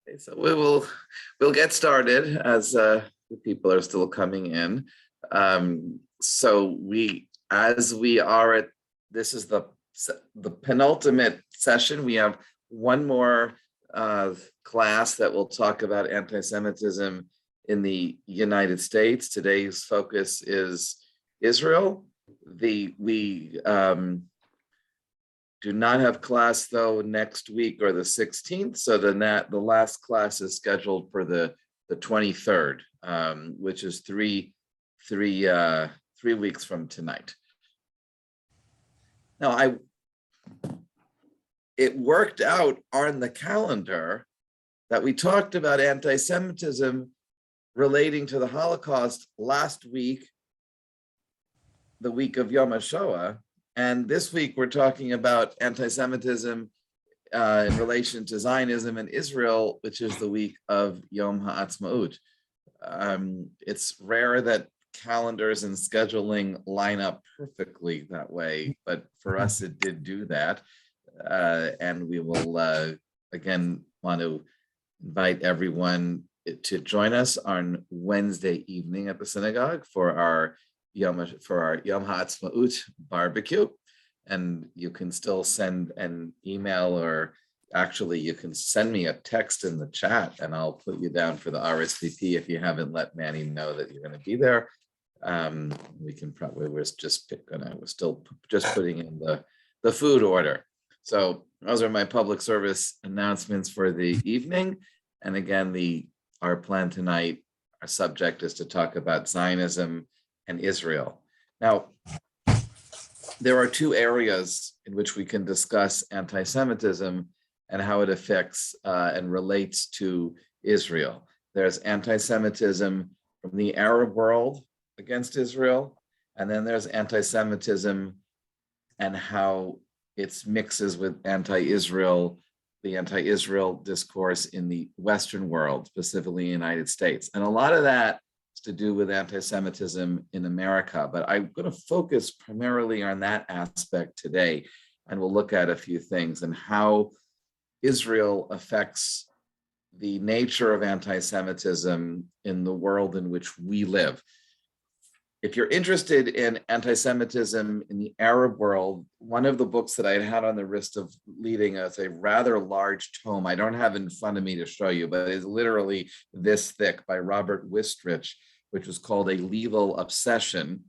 Okay, so we'll get started as the people are still coming in. So as we are at, this is the penultimate session. We have one more class that will talk about anti-Semitism in the United States. Today's focus is Israel. We do not have class though next week or the 16th, so the last class is scheduled for the 23rd, which is three weeks from tonight. Now, it worked out on the calendar that we talked about anti-Semitism relating to the Holocaust last week, the week of Yom HaShoah, and this week we're talking about anti-Semitism in relation to Zionism and Israel, which is the week of Yom HaAtzmaut. It's rare that calendars and scheduling line up perfectly that way, but for us it did do that. And we will again want to invite everyone to join us on Wednesday evening at the synagogue for our Yom HaAtzmaut barbecue. And you can still send an email, or actually you can send me a text in the chat and I'll put you down for the RSVP if you haven't let Manny know that you're going to be there. We can probably, we're still just putting in the food order. So those are my public service announcements for the evening. And again, our plan tonight, our subject is to talk about Zionism and Israel. Now, there are two areas in which we can discuss anti-Semitism and how it affects and relates to Israel. There's anti-Semitism from the Arab world against Israel, and then there's anti-Semitism and how it mixes with the anti-Israel discourse in the Western world, specifically the United States. And a lot of that is to do with anti-Semitism in America, but I'm going to focus primarily on that aspect today, and we'll look at a few things and how Israel affects the nature of anti-Semitism in the world in which we live. If you're interested in anti-Semitism in the Arab world, one of the books that I had on the wrist of leading as a rather large tome, I don't have in front of me to show you, but it's literally this thick, by Robert Wistrich, which was called A Lethal Obsession.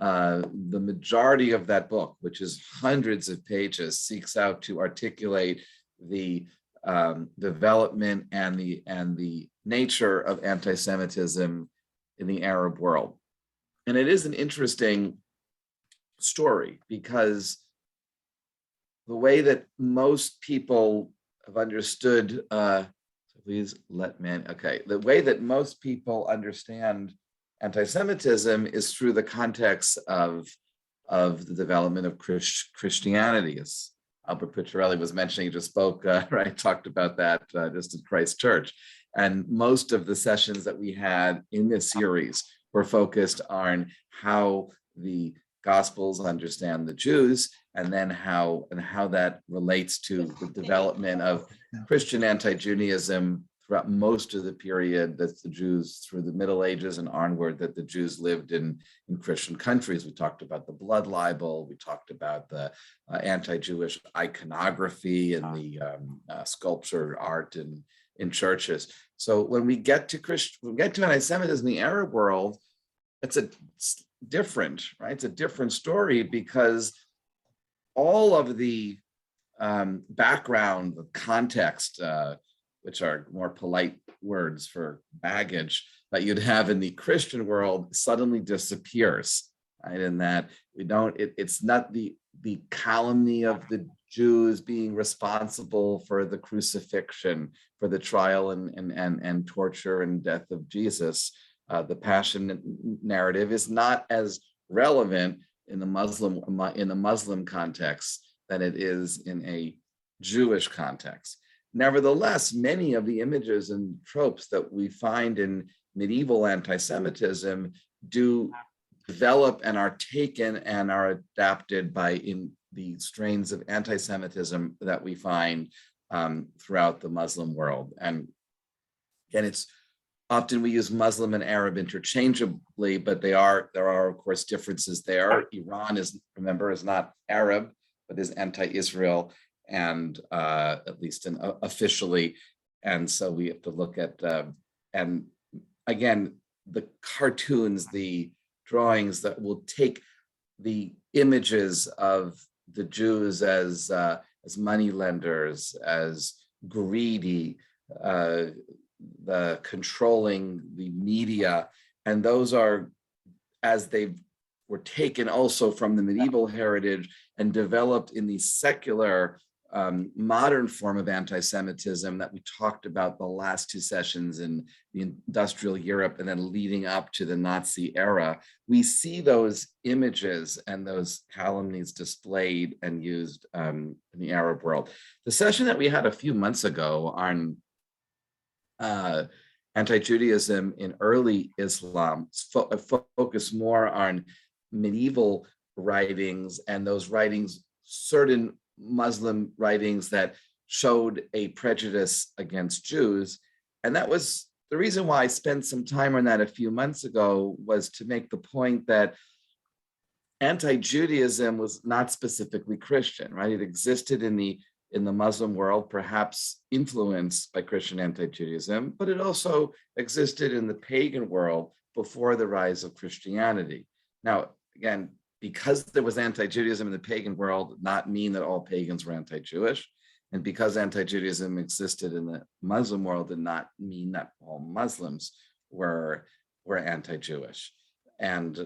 The majority of that book, which is hundreds of pages, seeks out to articulate the development and the nature of anti-Semitism in the Arab world. And it is an interesting story because the way that most people have understood, the way that most people understand anti-Semitism is through the context of the development of Christianity. As Albert Picciarelli was mentioning, he just spoke, right, talked about that just at Christ Church. And most of the sessions that we had in this series were focused on how the Gospels understand the Jews, and then how that relates to the development of Christian anti-Judaism throughout most of the period that the Jews, through the Middle Ages and onward, that the Jews lived in Christian countries. We talked about the blood libel. We talked about the anti-Jewish iconography and the sculpture art in churches. So when we get to anti-Semitism in the Arab world, it's different, right? It's a different story because all of the background, the context, which are more polite words for baggage that you'd have in the Christian world, suddenly disappears, right? In that it's not the calumny of the Jews being responsible for the crucifixion, for the trial and torture and death of Jesus. The Passion narrative is not as relevant in the Muslim context than it is in a Jewish context. Nevertheless, many of the images and tropes that we find in medieval anti-Semitism do develop and are taken and are adapted in the strains of anti-Semitism that we find throughout the Muslim world. And Again, it's often we use Muslim and Arab interchangeably, but there are of course differences there. Iran remember, is not Arab, but is anti-Israel, and at least officially. And so we have to look at, and again, the cartoons, the drawings that will take the images of the Jews as money lenders, as greedy, the controlling the media, and those are, as they were taken also from the medieval heritage and developed in the secular modern form of anti-Semitism that we talked about the last two sessions in the industrial Europe and then leading up to the Nazi era. We see those images and those calumnies displayed and used in the Arab world. The session that we had a few months ago on anti-Judaism in early Islam focused more on medieval writings, and those writings, certain Muslim writings that showed a prejudice against Jews. And that was the reason why I spent some time on that a few months ago, was to make the point that anti-Judaism was not specifically Christian, right? It existed in the Muslim world, perhaps influenced by Christian anti-Judaism, but it also existed in the pagan world before the rise of Christianity. Now, again, because there was anti-Judaism in the pagan world, did not mean that all pagans were anti-Jewish. And because anti-Judaism existed in the Muslim world, did not mean that all Muslims were anti-Jewish. And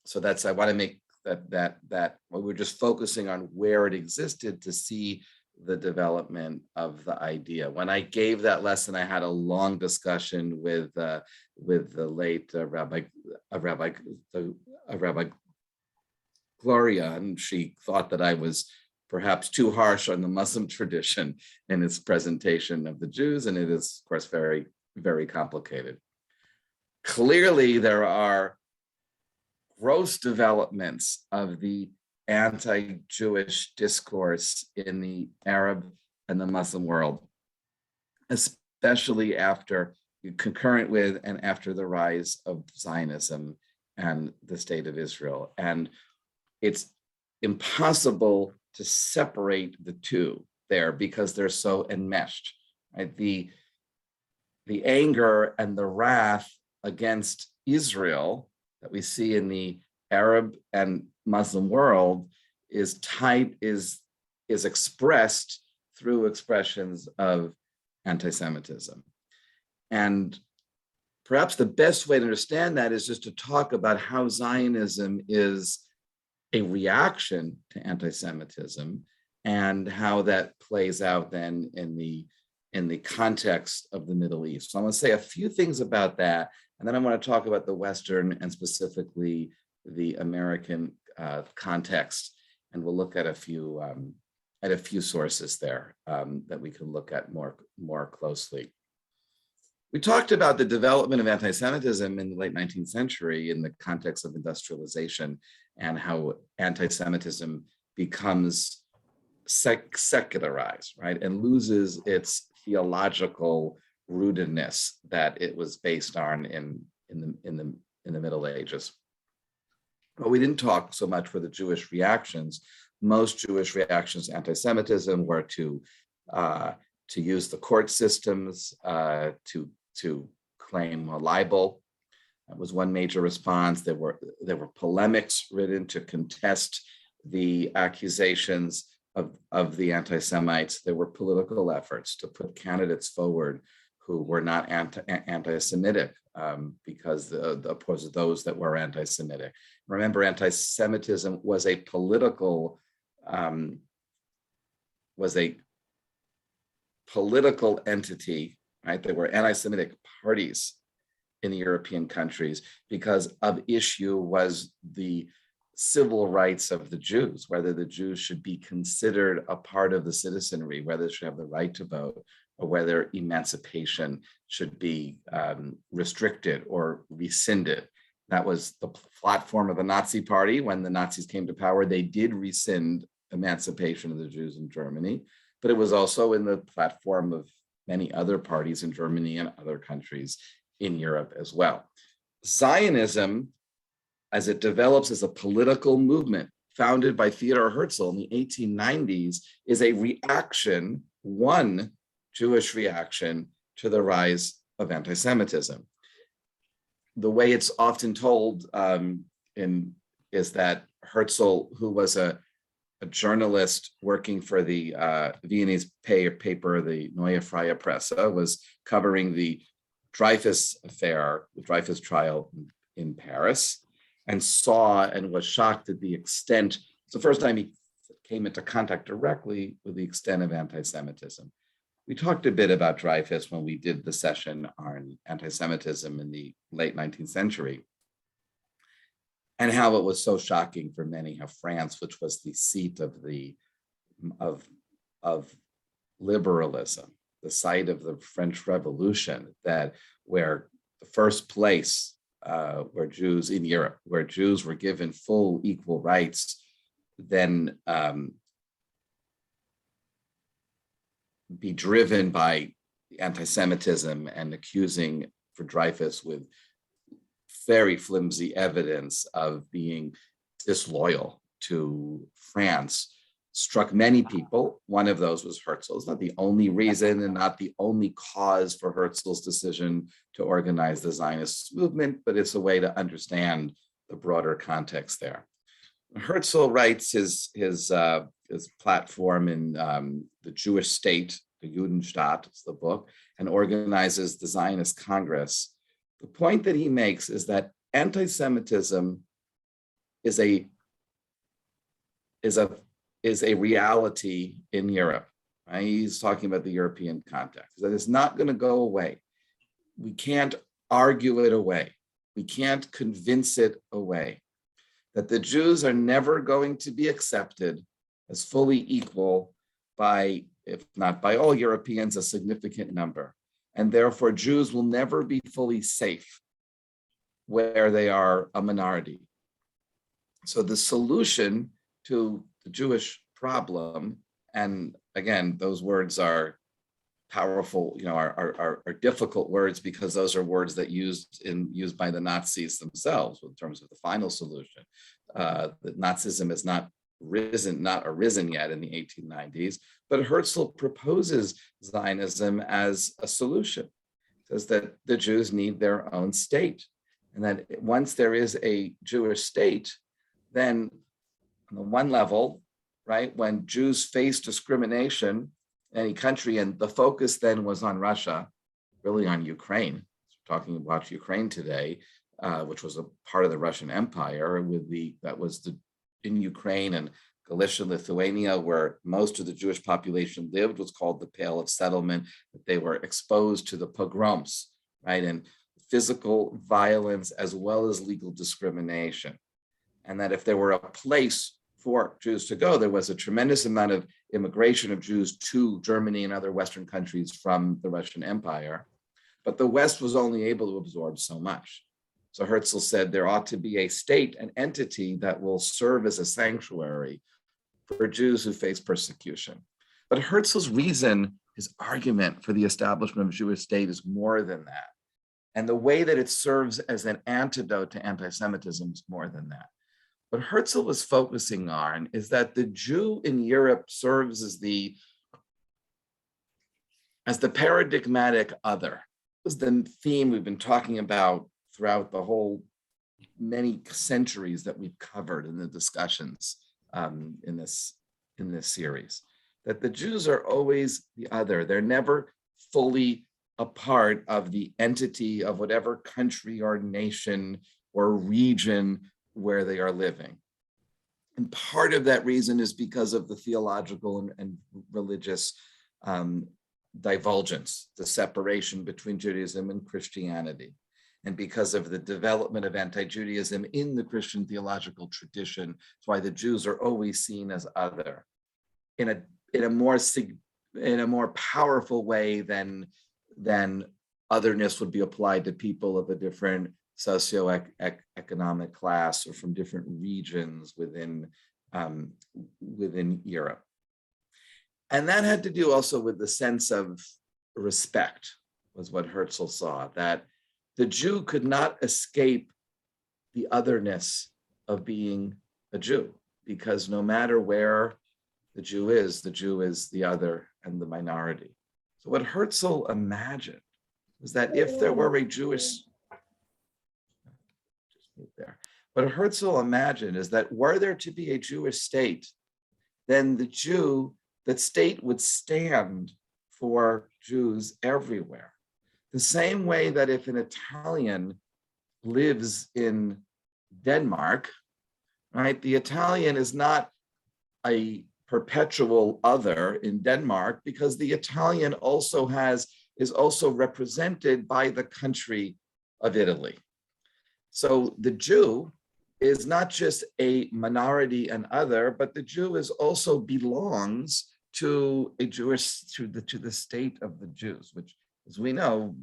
so that's, I want to make that we're just focusing on where it existed to see the development of the idea. When I gave that lesson, I had a long discussion with the late Rabbi Gloria, and she thought that I was perhaps too harsh on the Muslim tradition in its presentation of the Jews, and it is, of course, very, very complicated. Clearly, there are gross developments of the anti-Jewish discourse in the Arab and the Muslim world, especially concurrent with and after the rise of Zionism and the state of Israel. And it's impossible to separate the two there because they're so enmeshed. Right? The anger and the wrath against Israel that we see in the Arab and Muslim world is expressed through expressions of anti-Semitism. And perhaps the best way to understand that is just to talk about how Zionism is a reaction to anti-Semitism and how that plays out then in the context of the Middle East. So I want to say a few things about that, and then I want to talk about the Western and specifically the American context, and we'll look at a few sources there that we can look at more closely. We talked about the development of anti-Semitism in the late 19th century in the context of industrialization and how anti-Semitism becomes secularized, right, and loses its theological rootedness that it was based on in the Middle Ages. But we didn't talk so much for the Jewish reactions. Most Jewish reactions to anti-Semitism were to use the court systems to claim a libel. That was one major response. There were polemics written to contest the accusations of the anti-Semites. There were political efforts to put candidates forward who were not anti-Semitic because opposed to those that were anti-Semitic. Remember, anti-Semitism was a political entity, right? There were anti-Semitic parties in the European countries because of issue was the civil rights of the Jews, whether the Jews should be considered a part of the citizenry, whether they should have the right to vote, or whether emancipation should be restricted or rescinded. That was the platform of the Nazi Party. When the Nazis came to power, they did rescind emancipation of the Jews in Germany, but it was also in the platform of many other parties in Germany and other countries in Europe as well. Zionism, as it develops as a political movement founded by Theodor Herzl in the 1890s, is a reaction, one Jewish reaction to the rise of anti-Semitism. The way it's often told is that Herzl, who was a journalist working for the Viennese paper, the Neue Freie Presse, was covering the Dreyfus affair, the Dreyfus trial in Paris, and saw and was shocked at the extent. It's the first time he came into contact directly with the extent of anti-Semitism. We talked a bit about Dreyfus when we did the session on anti-Semitism in the late 19th century, and how it was so shocking for many how France, which was the seat of liberalism, the site of the French Revolution, that where the first place where Jews in Europe, where Jews were given full equal rights, then be driven by anti-Semitism and accusing for Dreyfus with very flimsy evidence of being disloyal to France, struck many people. One of those was Herzl. It's not the only reason and not the only cause for Herzl's decision to organize the Zionist movement, but it's a way to understand the broader context there. Herzl writes his platform in The Jewish State, the Judenstaat, it's the book, and organizes the Zionist Congress. The point that he makes is that anti-Semitism is a reality in Europe. Right? He's talking about the European context, that it's not going to go away. We can't argue it away. We can't convince it away. That the Jews are never going to be accepted as fully equal by, if not by all Europeans, a significant number. And therefore, Jews will never be fully safe where they are a minority. So the solution to the Jewish problem, and again, those words are powerful, are difficult words because those are words that used by the Nazis themselves in terms of the final solution. That Nazism has not arisen yet in the 1890s, but Herzl proposes Zionism as a solution. Says that the Jews need their own state, and that once there is a Jewish state, then on the one level, right, when Jews face discrimination in any country, and the focus then was on Russia, really on Ukraine, talking about Ukraine today, which was a part of the Russian Empire, in Ukraine and Galicia, Lithuania, where most of the Jewish population lived, was called the Pale of Settlement, that they were exposed to the pogroms, right, and physical violence as well as legal discrimination. And that if there were a place for Jews to go, there was a tremendous amount of immigration of Jews to Germany and other Western countries from the Russian Empire, but the West was only able to absorb so much. So Herzl said there ought to be a state, an entity that will serve as a sanctuary for Jews who face persecution. But Herzl's reason, his argument for the establishment of a Jewish state is more than that. And the way that it serves as an antidote to anti-Semitism is more than that. What Herzl was focusing on is that the Jew in Europe serves as the paradigmatic other. This is the theme we've been talking about throughout the whole many centuries that we've covered in the discussions in this series. That the Jews are always the other. They're never fully a part of the entity of whatever country or nation or region where they are living. And part of that reason is because of the theological and religious divulgence, the separation between Judaism and Christianity, and because of the development of anti-Judaism in the Christian theological tradition. That's why the Jews are always seen as other in a more powerful way than otherness would be applied to people of a different socioeconomic class or from different regions within Europe. And that had to do also with the sense of respect was what Herzl saw, that the Jew could not escape the otherness of being a Jew, because no matter where the Jew is the other and the minority. So what Herzl imagined was that if there were a Jewish, what Herzl imagined is that were there to be a Jewish state, then that state would stand for Jews everywhere. The same way that if an Italian lives in Denmark, right, the Italian is not a perpetual other in Denmark, because the Italian is also represented by the country of Italy. So the Jew is not just a minority and other, but the Jew also belongs to the state of the Jews, which, as we know,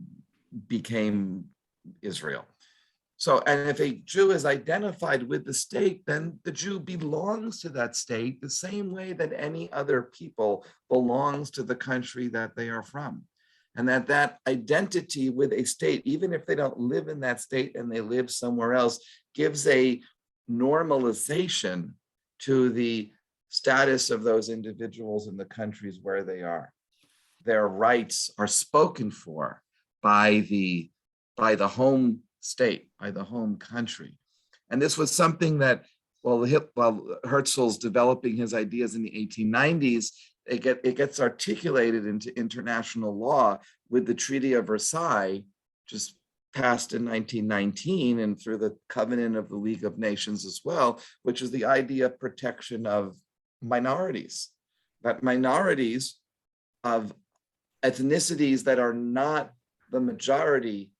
became Israel. So, and if a Jew is identified with the state, then the Jew belongs to that state the same way that any other people belongs to the country that they are from. And that identity with a state, even if they don't live in that state and they live somewhere else, gives a normalization to the status of those individuals in the countries where they are. Their rights are spoken for by the home state, by the home country. And this was something that, while Herzl's developing his ideas in the 1890s, it gets articulated into international law with the Treaty of Versailles, just passed in 1919, and through the Covenant of the League of Nations as well, which is the idea of protection of minorities, that minorities of ethnicities that are not the majority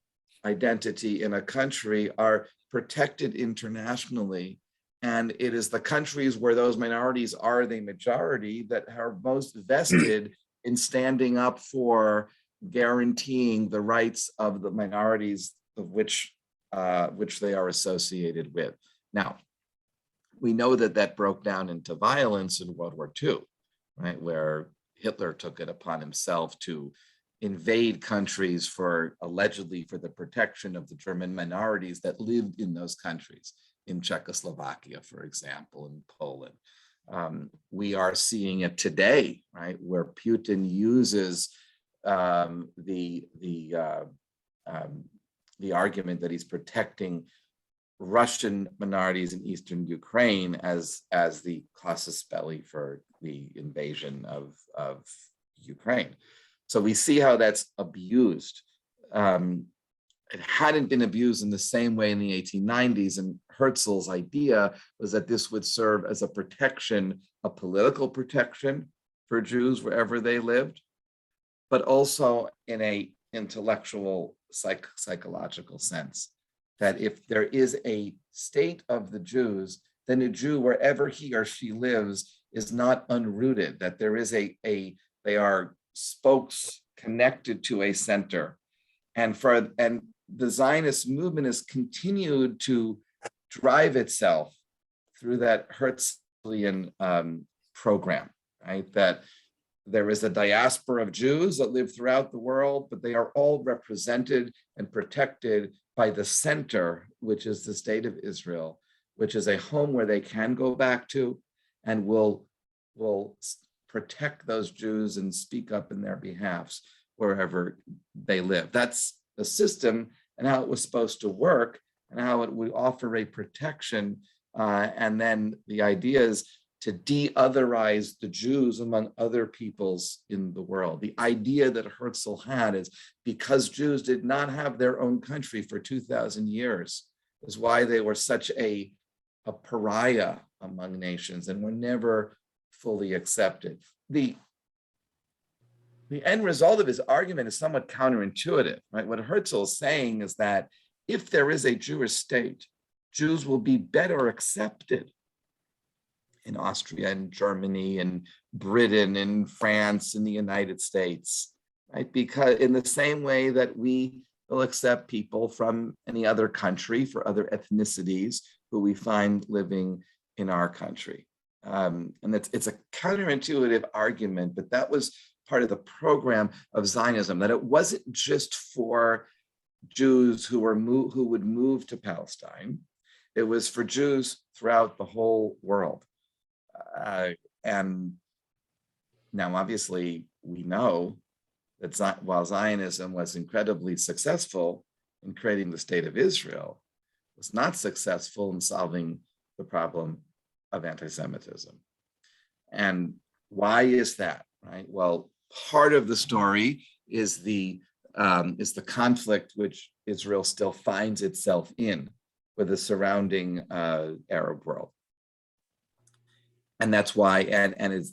identity in a country are protected internationally. And it is the countries where those minorities are the majority that are most vested in standing up for guaranteeing the rights of the minorities of which they are associated with. Now, we know that broke down into violence in World War II, right, where Hitler took it upon himself to invade countries allegedly for the protection of the German minorities that lived in those countries, in Czechoslovakia, for example, in Poland. We are seeing it today, right, where Putin uses the argument that he's protecting Russian minorities in eastern Ukraine as the casus belli for the invasion of Ukraine. So we see how that's abused. It hadn't been abused in the same way in the 1890s, and Herzl's idea was that this would serve as a protection, a political protection for Jews wherever they lived, but also in a intellectual, psychological sense, that if there is a state of the Jews, then a Jew, wherever he or she lives, is not unrooted, that there is they are spokes connected to a center. And the Zionist movement has continued to drive itself through that Herzlian program, right? That there is a diaspora of Jews that live throughout the world, but they are all represented and protected by the center, which is the state of Israel, which is a home where they can go back to and will protect those Jews and speak up in their behalfs wherever they live. That's the system and how it was supposed to work and how it would offer a protection. And then the idea is to de-otherize the Jews among other peoples in the world. The idea that Herzl had is because Jews did not have their own country for 2,000 years, is why they were such a pariah among nations and were never fully accepted. The end result of his argument is somewhat counterintuitive, right? What Herzl is saying is that if there is a Jewish state, Jews will be better accepted in Austria and Germany and Britain and France and the United States, right? Because in the same way that we will accept people from any other country for other ethnicities who we find living in our country. And it's a counterintuitive argument, but that was part of the program of Zionism, that it wasn't just for Jews who would move to Palestine. It was for Jews throughout the whole world. And now, obviously, we know that while Zionism was incredibly successful in creating the state of Israel, it was not successful in solving the problem of anti-Semitism. And why is that, right? Well, part of the story is the conflict which Israel still finds itself in with the surrounding Arab world. And that's why, and it's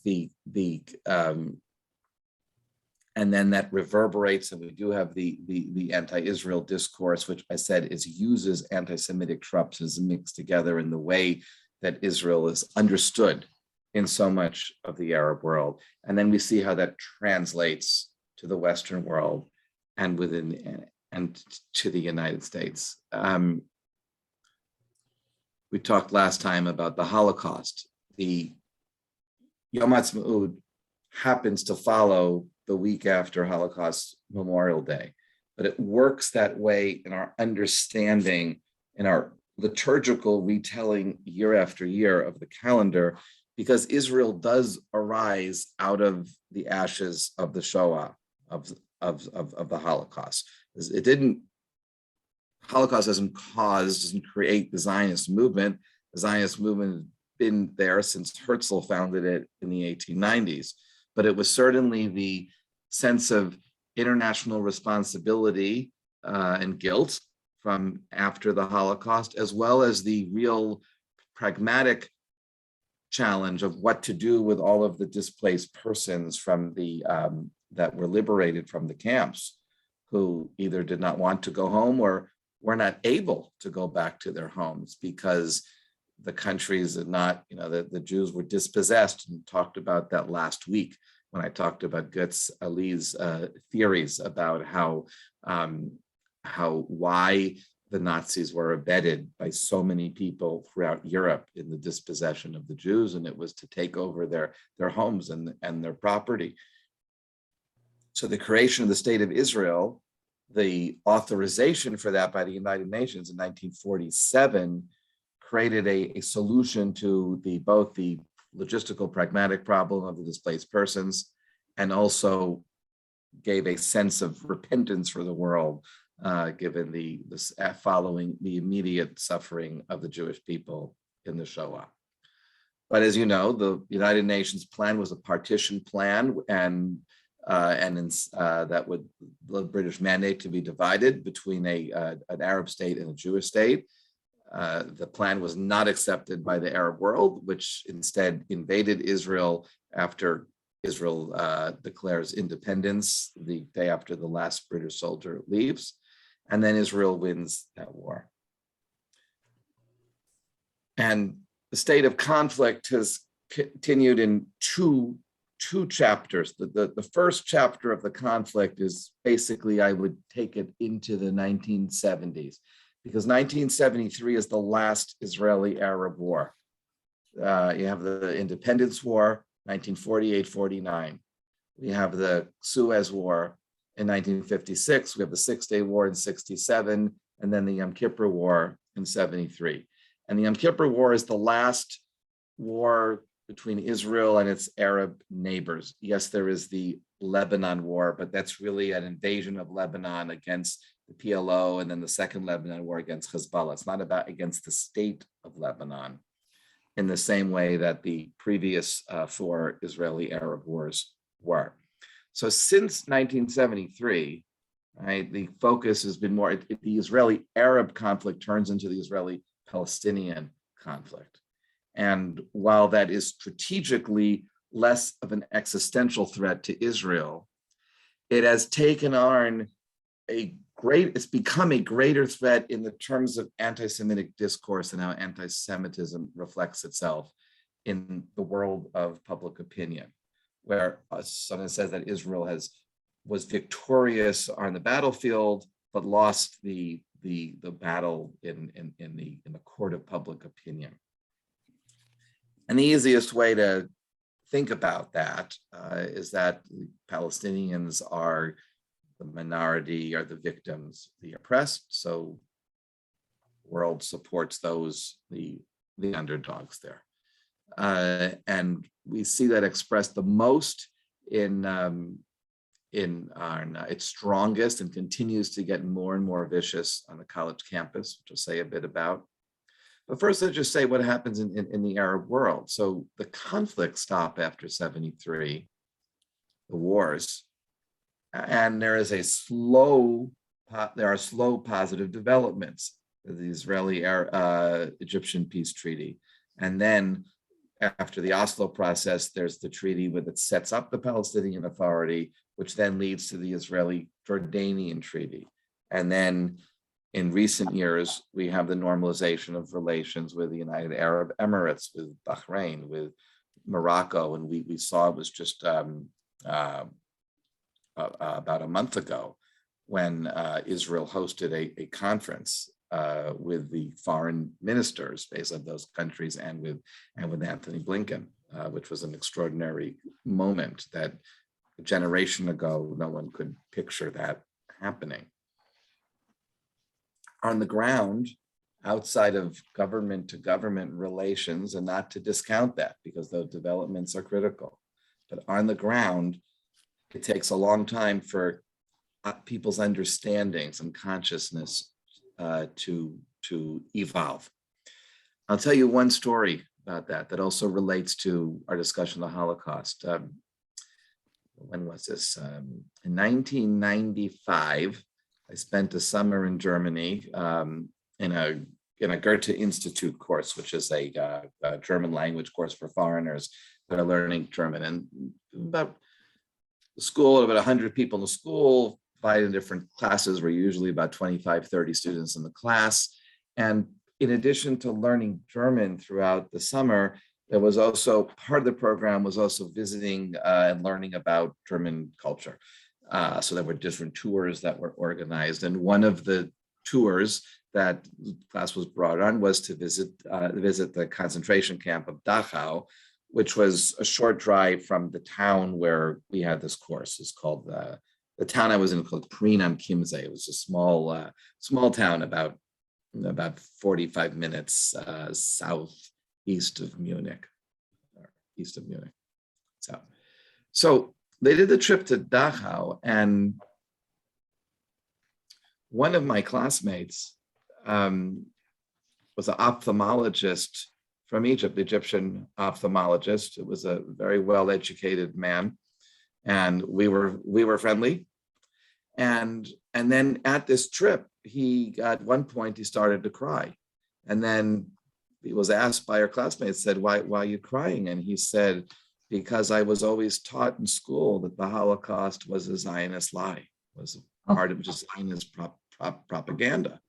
and then that reverberates, and we do have the anti-Israel discourse, which I said uses anti-Semitic tropes mixed together in the way that Israel is understood in so much of the Arab world. And then we see how that translates to the Western world and to the United States. We talked last time about the Holocaust. The Yom Ha'atzmaut happens to follow the week after Holocaust Memorial Day, but it works that way in our understanding, in our liturgical retelling year after year of the calendar, because Israel does arise out of the ashes of the Shoah, of the Holocaust. Holocaust doesn't create the Zionist movement. The Zionist movement has been there since Herzl founded it in the 1890s, but it was certainly the sense of international responsibility and guilt from after the Holocaust, as well as the real pragmatic challenge of what to do with all of the displaced persons from that were liberated from the camps, who either did not want to go home or were not able to go back to their homes because the countries did not, the Jews were dispossessed, and talked about that last week when I talked about Götz Ali's theories about why the Nazis were abetted by so many people throughout Europe in the dispossession of the Jews, and it was to take over their homes and their property. So the creation of the state of Israel, the authorization for that by the United Nations in 1947, created a solution to both the logistical pragmatic problem of the displaced persons, and also gave a sense of repentance for the world, given following the immediate suffering of the Jewish people in the Shoah. But as you know, the United Nations plan was a partition plan, and that would the British mandate to be divided between an Arab state and a Jewish state. The plan was not accepted by the Arab world, which instead invaded Israel after Israel declares independence the day after the last British soldier leaves, and then Israel wins that war. And the state of conflict has continued in two chapters. The first chapter of the conflict is basically, I would take it into the 1970s, because 1973 is the last Israeli-Arab war. You have the Independence War, 1948-49. We have the Suez War in 1956. We have the Six-Day War in 67, and then the Yom Kippur War in 73. And the Yom Kippur War is the last war between Israel and its Arab neighbors. Yes, there is the Lebanon War, but that's really an invasion of Lebanon against the PLO, and then the second Lebanon War against Hezbollah. It's not about against the state of Lebanon in the same way that the previous four Israeli-Arab wars were. So since 1973, right, the focus has been more, the Israeli-Arab conflict turns into the Israeli-Palestinian conflict. And while that is strategically less of an existential threat to Israel, it has taken on it's become a greater threat in the terms of anti-Semitic discourse and how anti-Semitism reflects itself in the world of public opinion, where someone says that Israel was victorious on the battlefield, but lost the battle in the court of public opinion. And the easiest way to think about that is that the Palestinians are the minority, are the victims, the oppressed. So the world supports those, the underdogs there. And we see that expressed the most in its strongest and continues to get more and more vicious on the college campus, which I'll say a bit about. But first, let's just say what happens in the Arab world. So the conflict stopped after 73, the wars, and there are slow positive developments. The Israeli-Egyptian peace treaty. And then after the Oslo process, there's the treaty that sets up the Palestinian Authority, which then leads to the Israeli-Jordanian treaty. And then in recent years, we have the normalization of relations with the United Arab Emirates, with Bahrain, with Morocco. And we saw it was just about a month ago when Israel hosted a conference with the foreign ministers based on those countries and with Anthony Blinken, which was an extraordinary moment that a generation ago, no one could picture that happening. On the ground, outside of government to government relations, and not to discount that because those developments are critical, but on the ground, it takes a long time for people's understandings and consciousness to evolve. I'll tell you one story about that also relates to our discussion of the Holocaust. When was this? In 1995, I spent a summer in Germany in a Goethe Institute course, which is a German language course for foreigners that are learning German. And about 100 people in the school, divided in different classes. We're usually about 25, 30 students in the class. And in addition to learning German throughout the summer, there was also part of the program was also visiting and learning about German culture. So there were different tours that were organized. And one of the tours that the class was brought on was to visit the concentration camp of Dachau, which was a short drive from the town where we had this course. It's called the town I was in called Prien am Chiemsee. It was a small town about 45 minutes southeast of Munich, or east of Munich. So they did the trip to Dachau, and one of my classmates was an ophthalmologist from Egypt, Egyptian ophthalmologist. It was a very well-educated man, and we were friendly. And then at this trip, at one point he started to cry, and then he was asked by our classmates, said, "Why are you crying?" And he said, "Because I was always taught in school that the Holocaust was a Zionist lie, was part of just Zionist propaganda."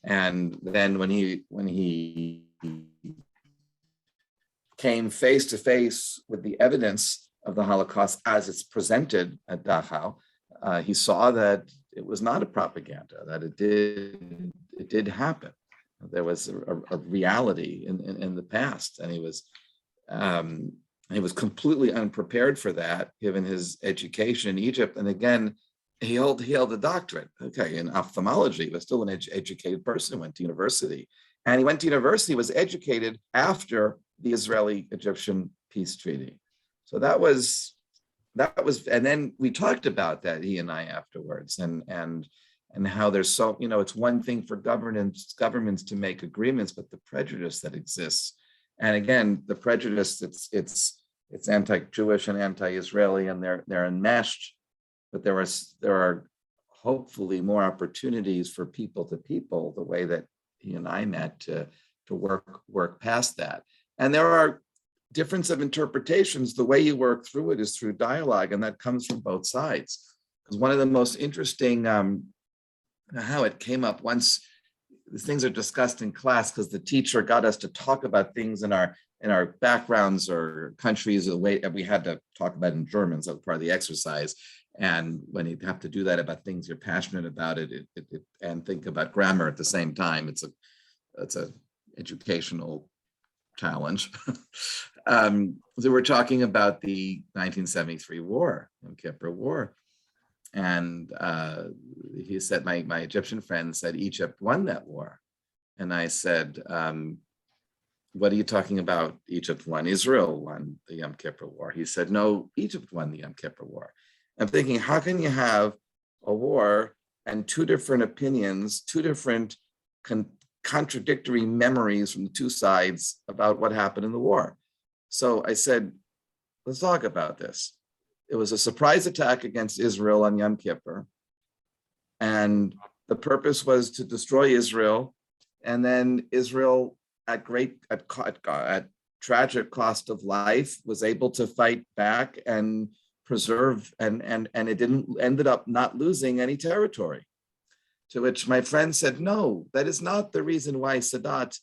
And then when he came face to face with the evidence of the Holocaust as it's presented at Dachau, he saw that it was not a propaganda, that it did happen. There was a reality in the past, and he was completely unprepared for that, given his education in Egypt. And again, he held a doctorate, in ophthalmology, but still an educated person, went to university. And he went to university, was educated after the Israeli-Egyptian peace treaty. So that was, and then we talked about that, he and I, afterwards, and how there's so, it's one thing for governments to make agreements, but the prejudice that exists. And again, the prejudice, it's anti-Jewish and anti-Israeli, and they're enmeshed, but there are hopefully more opportunities for people to people, the way that he and I met, to work past that. And there are difference of interpretations. The way you work through it is through dialogue, and that comes from both sides. Because one of the most interesting, how it came up once, these things are discussed in class because the teacher got us to talk about things in our backgrounds or countries, the way that we had to talk about in German, so part of the exercise. And when you have to do that about things you're passionate about, and think about grammar at the same time, it's a educational challenge. So we're talking about the 1973 war, Yom Kippur War. And he said, my Egyptian friend said, Egypt won that war. And I said, what are you talking about? Egypt won. Israel won the Yom Kippur War. He said, no, Egypt won the Yom Kippur War. I'm thinking, how can you have a war and two different opinions, two different contradictory memories from the two sides about what happened in the war? So I said, let's talk about this. It was a surprise attack against Israel on Yom Kippur. And the purpose was to destroy Israel. And then Israel, at tragic cost of life, was able to fight back and preserve, and it ended up not losing any territory. To which my friend said, no, that is not the reason why Sadat,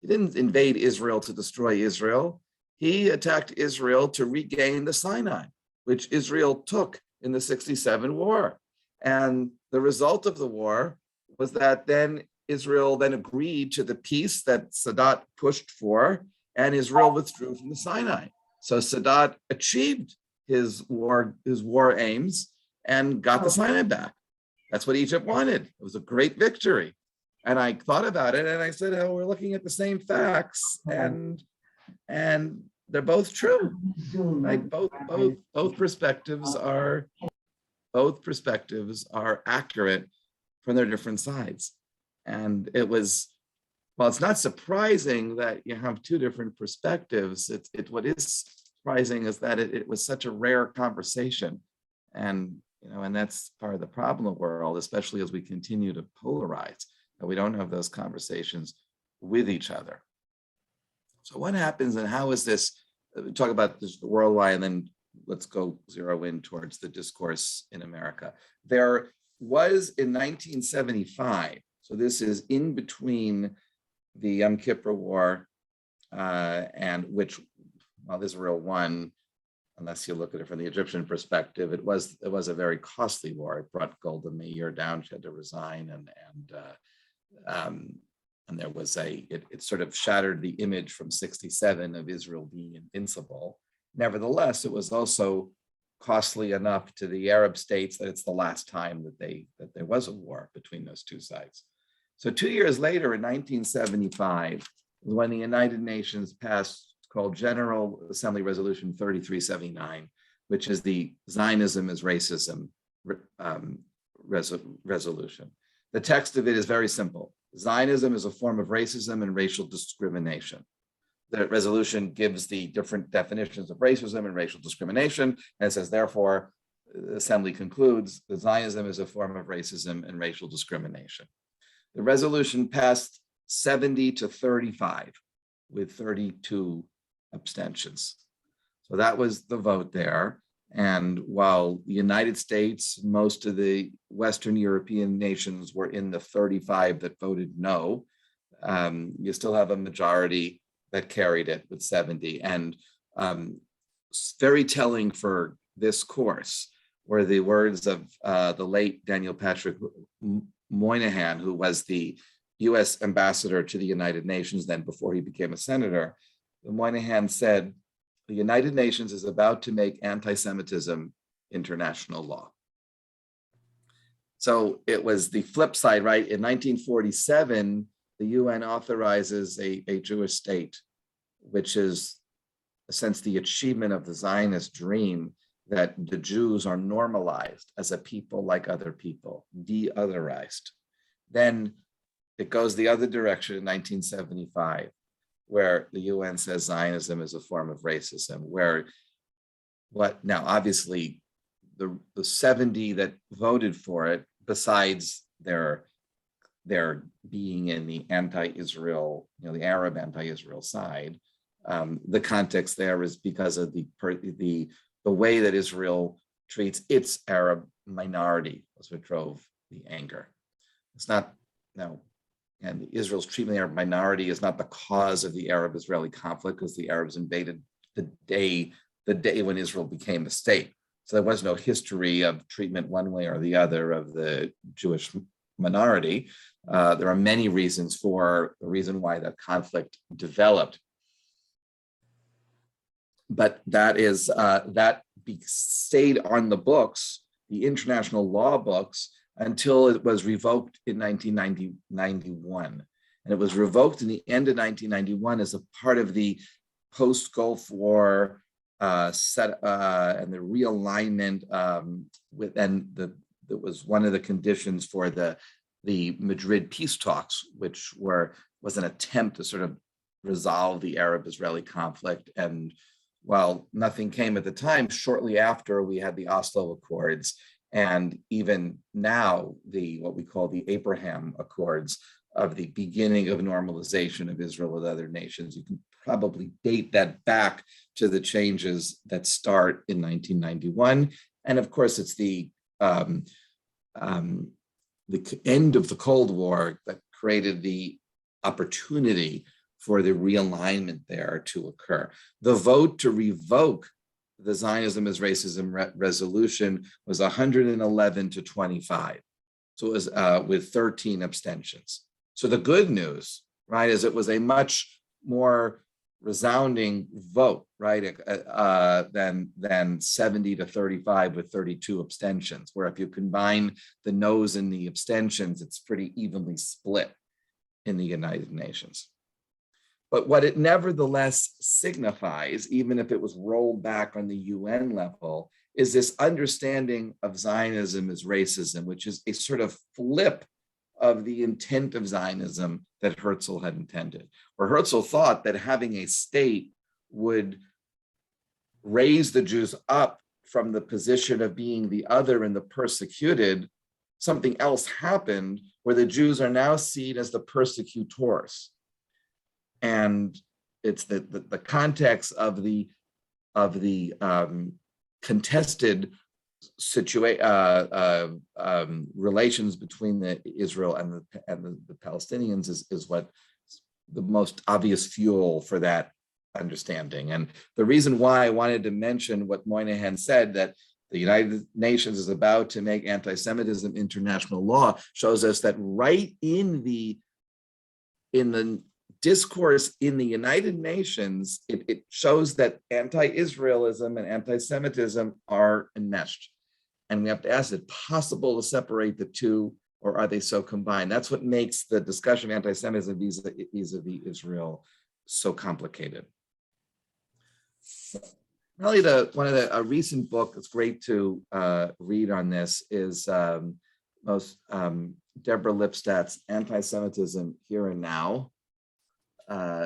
he didn't invade Israel to destroy Israel. He attacked Israel to regain the Sinai, which Israel took in the 67 war. And the result of the war was that then Israel then agreed to the peace that Sadat pushed for, and Israel withdrew from the Sinai. So Sadat achieved his war aims and got the Sinai back. That's what Egypt wanted. It was a great victory. And I thought about it and I said, oh, we're looking at the same facts, and they're both true. Like both perspectives are accurate from their different sides. And it was, well, it's not surprising that you have two different perspectives. What is surprising is that it was such a rare conversation. And and that's part of the problem of the world, especially as we continue to polarize, that we don't have those conversations with each other. So what happens, and how is this, talk about this worldwide, and then let's go zero in towards the discourse in America. There was in 1975, so this is in between the Yom Kippur War and which, well, Israel won, unless you look at it from the Egyptian perspective. It was a very costly war. It brought Golda Meir down. She had to resign, and there was it sort of shattered the image from 67 of Israel being invincible. Nevertheless, it was also costly enough to the Arab states that it's the last time that there was a war between those two sides. So 2 years later, in 1975, when the United Nations passed called General Assembly Resolution 3379, which is the Zionism is Racism resolution. The text of it is very simple. Zionism is a form of racism and racial discrimination. The resolution gives the different definitions of racism and racial discrimination, and it says, therefore, the Assembly concludes that Zionism is a form of racism and racial discrimination. The resolution passed 70 to 35 with 32 abstentions. So that was the vote there. And while the United States, most of the Western European nations were in the 35 that voted no, you still have a majority that carried it with 70. And very telling for this course were the words of the late Daniel Patrick Moynihan, who was the US ambassador to the United Nations then before he became a senator. Moynihan said, the United Nations is about to make anti-Semitism international law. So it was the flip side, right? In 1947, the UN authorizes a Jewish state, which is, in a sense, the achievement of the Zionist dream that the Jews are normalized as a people like other people, de-otherized. Then it goes the other direction in 1975, where the UN says Zionism is a form of racism, now obviously the 70 that voted for it, besides their being in the anti-Israel, the Arab anti-Israel side, the context there is because of the way that Israel treats its Arab minority, was what drove the anger. It's not, and Israel's treatment of the Arab minority is not the cause of the Arab-Israeli conflict, because the Arabs invaded the day when Israel became a state. So there was no history of treatment one way or the other of the Jewish minority. There are many reasons for the reason why that conflict developed. but stayed on the books, the international law books, until it was revoked in 1991. And it was revoked in the end of 1991 as a part of the post-Gulf War and the realignment that was one of the conditions for the Madrid peace talks, which was an attempt to sort of resolve the Arab-Israeli conflict. And while nothing came at the time, shortly after we had the Oslo Accords, and even now what we call the Abraham Accords of the beginning of normalization of Israel with other nations. You can probably date that back to the changes that start in 1991. And of course, it's the end of the Cold War that created the opportunity for the realignment there to occur. The vote to revoke the Zionism is Racism resolution was 111 to 25. So it was with 13 abstentions. So the good news, right, is it was a much more resounding vote, right, than 70 to 35 with 32 abstentions, where if you combine the no's and the abstentions, it's pretty evenly split in the United Nations. But what it nevertheless signifies, even if it was rolled back on the UN level, is this understanding of Zionism as racism, which is a sort of flip of the intent of Zionism that Herzl had intended. Where Herzl thought that having a state would raise the Jews up from the position of being the other and the persecuted, something else happened where the Jews are now seen as the persecutors. And it's the context of the contested relations between the Israel and the Palestinians is what the most obvious fuel for that understanding. And the reason why I wanted to mention what Moynihan said, that the United Nations is about to make anti-Semitism international law, shows us that right in the discourse in the United Nations, it shows that anti-Israelism and anti-Semitism are enmeshed. And we have to ask, is it possible to separate the two, or are they so combined? That's what makes the discussion of anti-Semitism vis-a-vis Israel so complicated. Really, a recent book that's great to read on this is Deborah Lipstadt's Anti-Semitism Here and Now.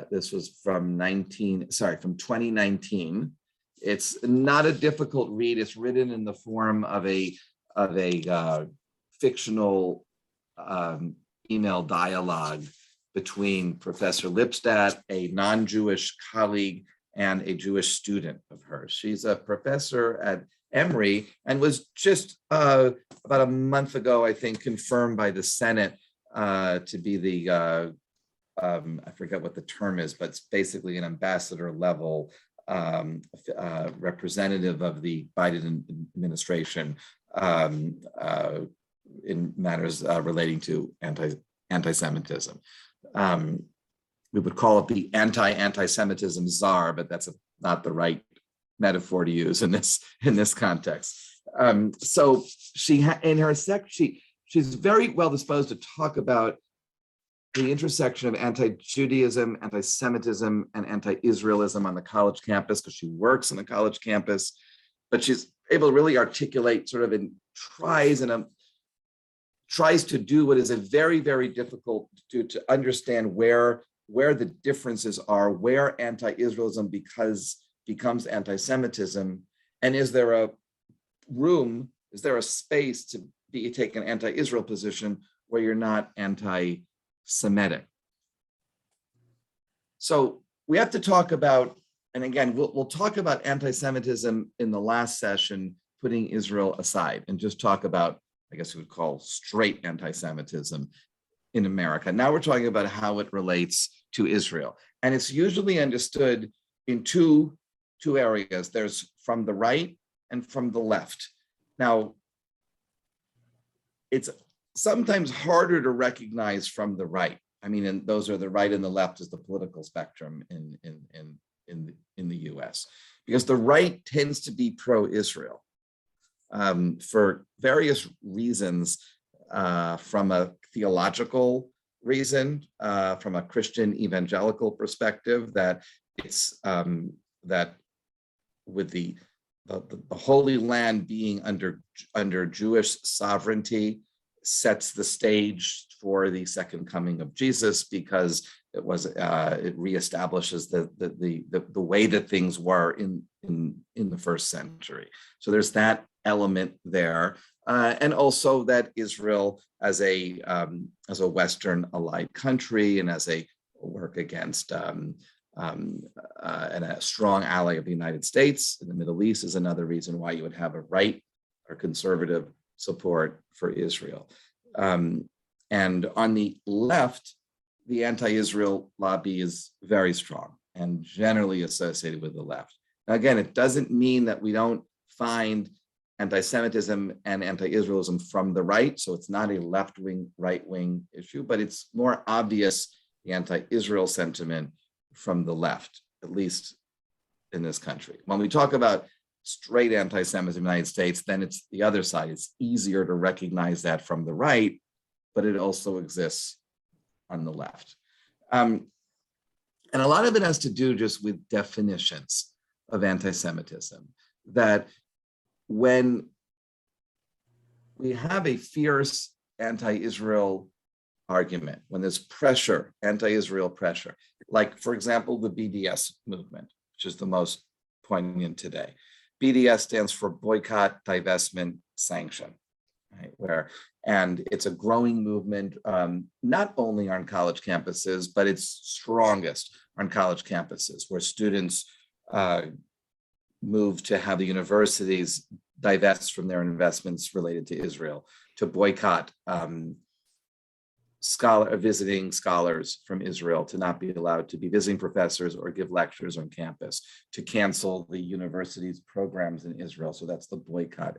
This was from 2019. It's not a difficult read. It's written in the form of a fictional email dialogue between Professor Lipstadt, a non-Jewish colleague, and a Jewish student of hers. She's a professor at Emory and was just about a month ago, I think, confirmed by the Senate to be the I forget what the term is, but it's basically an ambassador level representative of the Biden administration in matters relating to anti-Semitism. We would call it the anti-Semitism czar, but that's not the right metaphor to use in this context. So she's very well disposed to talk about the intersection of anti-Judaism, anti-Semitism, and anti-Israelism on the college campus, because she works on the college campus, but she's able to really articulate sort of and tries to do what is a very, very difficult to understand where the differences are, where anti-Israelism becomes anti-Semitism, and is there a space to take an anti-Israel position where you're not anti-Semitic. So we have to talk about, and again, we'll talk about anti-Semitism in the last session, putting Israel aside, and just talk about, I guess we would call straight anti-Semitism in America. Now we're talking about how it relates to Israel. And it's usually understood in two areas. There's from the right and from the left. Now, it's sometimes harder to recognize from the right. I mean, and those are the right and the left is the political spectrum in the US. because the right tends to be pro-Israel for various reasons, from a theological reason, from a Christian evangelical perspective, that it's that with the Holy Land being under Jewish sovereignty sets the stage for the second coming of Jesus, because it reestablishes the way that things were in the first century. So there's that element there, and also that Israel as a Western allied country and as a work against and a strong ally of the United States in the Middle East is another reason why you would have a right or conservative support for Israel. And on the left, the anti-Israel lobby is very strong and generally associated with the left. Now, again, it doesn't mean that we don't find anti-Semitism and anti-Israelism from the right, so it's not a left-wing, right-wing issue, but it's more obvious, the anti-Israel sentiment from the left, at least in this country. When we talk about straight anti-Semitism in the United States, then it's the other side. It's easier to recognize that from the right, but it also exists on the left. And a lot of it has to do just with definitions of anti-Semitism, that when we have a fierce anti-Israel argument, when there's pressure, anti-Israel pressure, like, for example, the BDS movement, which is the most poignant today. BDS stands for Boycott, Divestment, Sanction, right? And it's a growing movement, not only on college campuses, but it's strongest on college campuses, where students move to have the universities divest from their investments related to Israel, to boycott visiting scholars from Israel, to not be allowed to be visiting professors or give lectures on campus, to cancel the university's programs in Israel. So that's the boycott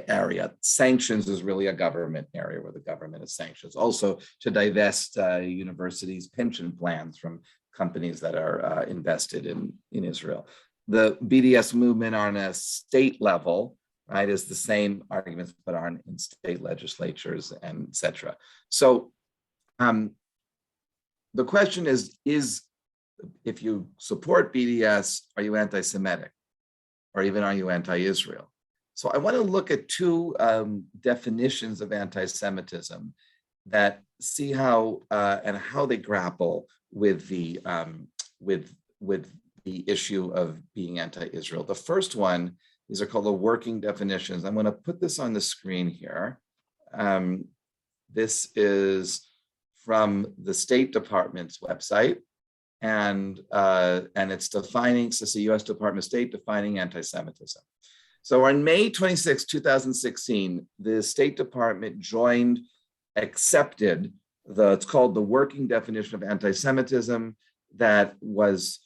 area. Sanctions is really a government area where the government is sanctions. Also to divest universities' pension plans from companies that are invested in Israel. The BDS movement on a state level, right, is the same arguments, but on in state legislatures and et cetera. So the question is if you support BDS, are you anti-Semitic? Or even are you anti-Israel? So I want to look at two definitions of anti-Semitism that see how and how they grapple with the issue of being anti-Israel. The first one, these are called the working definitions. I'm going to put this on the screen here. This is from the State Department's website, and it's defining, so it's the U.S. Department of State defining anti-Semitism. So on May 26, 2016, the State Department accepted it's called the working definition of anti-Semitism that was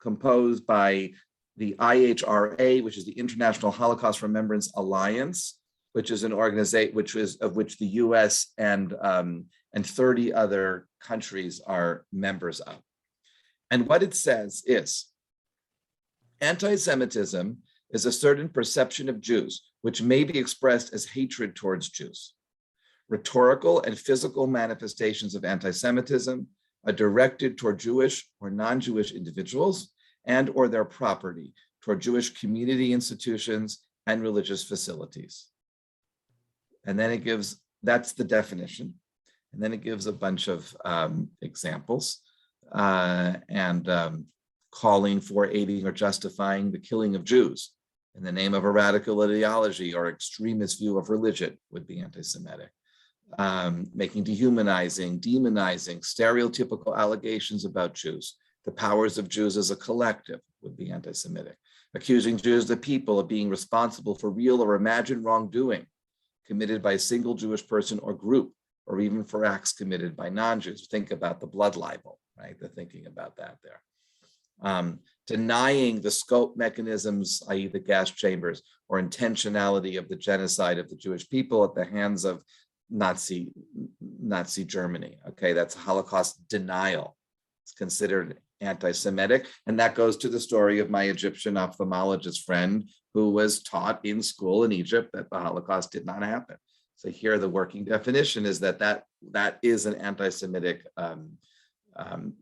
composed by the IHRA, which is the International Holocaust Remembrance Alliance, which is an organization of which the U.S. and 30 other countries are members of. And what it says is, anti-Semitism is a certain perception of Jews which may be expressed as hatred towards Jews. Rhetorical and physical manifestations of anti-Semitism are directed toward Jewish or non-Jewish individuals and or their property, toward Jewish community institutions and religious facilities. And then it gives, that's the definition. And then it gives a bunch of examples and calling for, aiding, or justifying the killing of Jews in the name of a radical ideology or extremist view of religion would be anti-Semitic. Making dehumanizing, demonizing, stereotypical allegations about Jews, the powers of Jews as a collective would be anti-Semitic. Accusing Jews, the people, of being responsible for real or imagined wrongdoing committed by a single Jewish person or group, or even for acts committed by non-Jews. Think about the blood libel, right? They're thinking about that there. Denying the scope, mechanisms, i.e. the gas chambers, or intentionality of the genocide of the Jewish people at the hands of Nazi Germany. Okay, that's Holocaust denial. It's considered anti-Semitic. And that goes to the story of my Egyptian ophthalmologist friend who was taught in school in Egypt that the Holocaust did not happen. So here the working definition is that is an anti-Semitic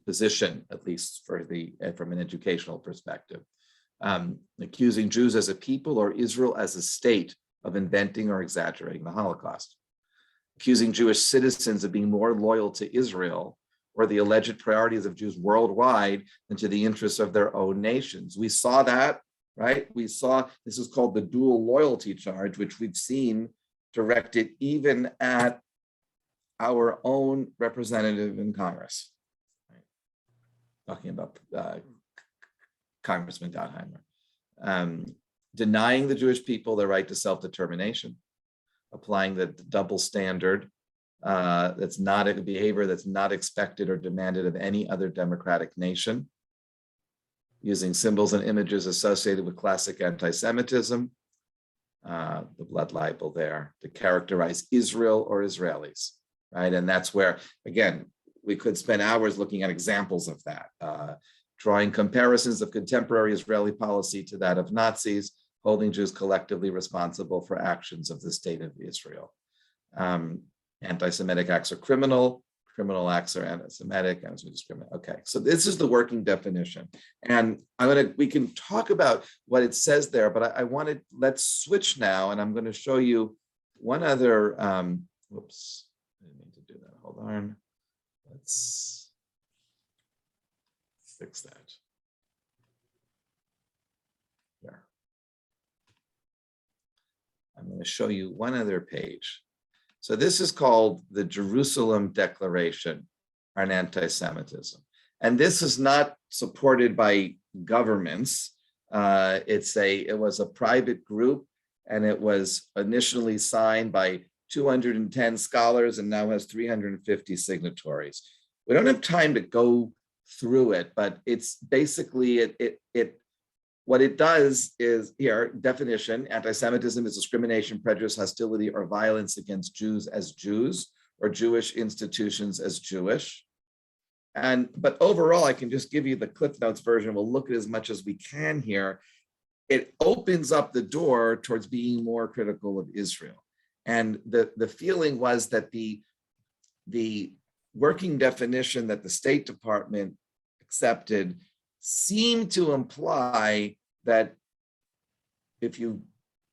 position, at least from an educational perspective. Accusing Jews as a people or Israel as a state of inventing or exaggerating the Holocaust. Accusing Jewish citizens of being more loyal to Israel or the alleged priorities of Jews worldwide than to the interests of their own nations. We saw that, right? We saw, this is called the dual loyalty charge, which we've seen directed even at our own representative in Congress. Right? Talking about Congressman Gottheimer. Denying the Jewish people their right to self-determination, applying the double standard that's not a behavior that's not expected or demanded of any other democratic nation, using symbols and images associated with classic anti-Semitism, the blood libel there, to characterize Israel or Israelis, right? And that's where, again, we could spend hours looking at examples of that, drawing comparisons of contemporary Israeli policy to that of Nazis, holding Jews collectively responsible for actions of the state of Israel. Anti-Semitic acts are criminal acts are anti-Semitic, okay, so this is the working definition. And we can talk about what it says there, but let's switch now, and I'm gonna show you one other, whoops, I didn't mean to do that, hold on. Let's fix that. There. I'm going to show you one other page. So this is called the Jerusalem Declaration on Anti-Semitism. And this is not supported by governments. It was a private group, and it was initially signed by 210 scholars and now has 350 signatories. We don't have time to go through it, but it's basically, what it does is, here, definition: anti-Semitism is discrimination, prejudice, hostility, or violence against Jews as Jews, or Jewish institutions as Jewish. But overall, I can just give you the Cliff Notes version. We'll look at as much as we can here. It opens up the door towards being more critical of Israel. And the feeling was that the working definition that the State Department accepted seemed to imply that if you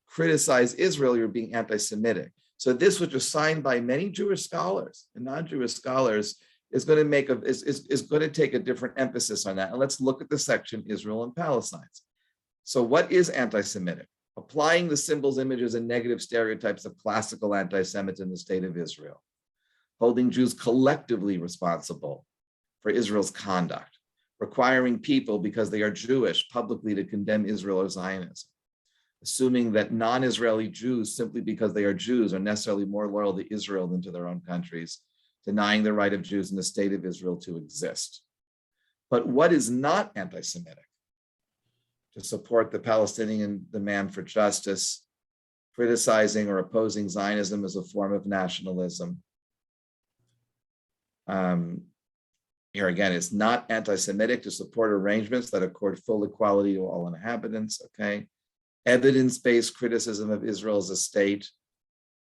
criticize Israel, you're being anti-Semitic. So this, which was signed by many Jewish scholars and non-Jewish scholars, is going to take a different emphasis on that. And let's look at the section Israel and Palestine. So what is anti-Semitic? Applying the symbols, images, and negative stereotypes of classical anti-Semitism in the state of Israel. Holding Jews collectively responsible for Israel's conduct. Requiring people, because they are Jewish, publicly to condemn Israel or Zionism. Assuming that non-Israeli Jews, simply because they are Jews, are necessarily more loyal to Israel than to their own countries. Denying the right of Jews in the state of Israel to exist. But what is not anti-Semitic? To support the Palestinian demand for justice, criticizing or opposing Zionism as a form of nationalism. Here again, it's not anti-Semitic to support arrangements that accord full equality to all inhabitants, okay? Evidence-based criticism of Israel as a state.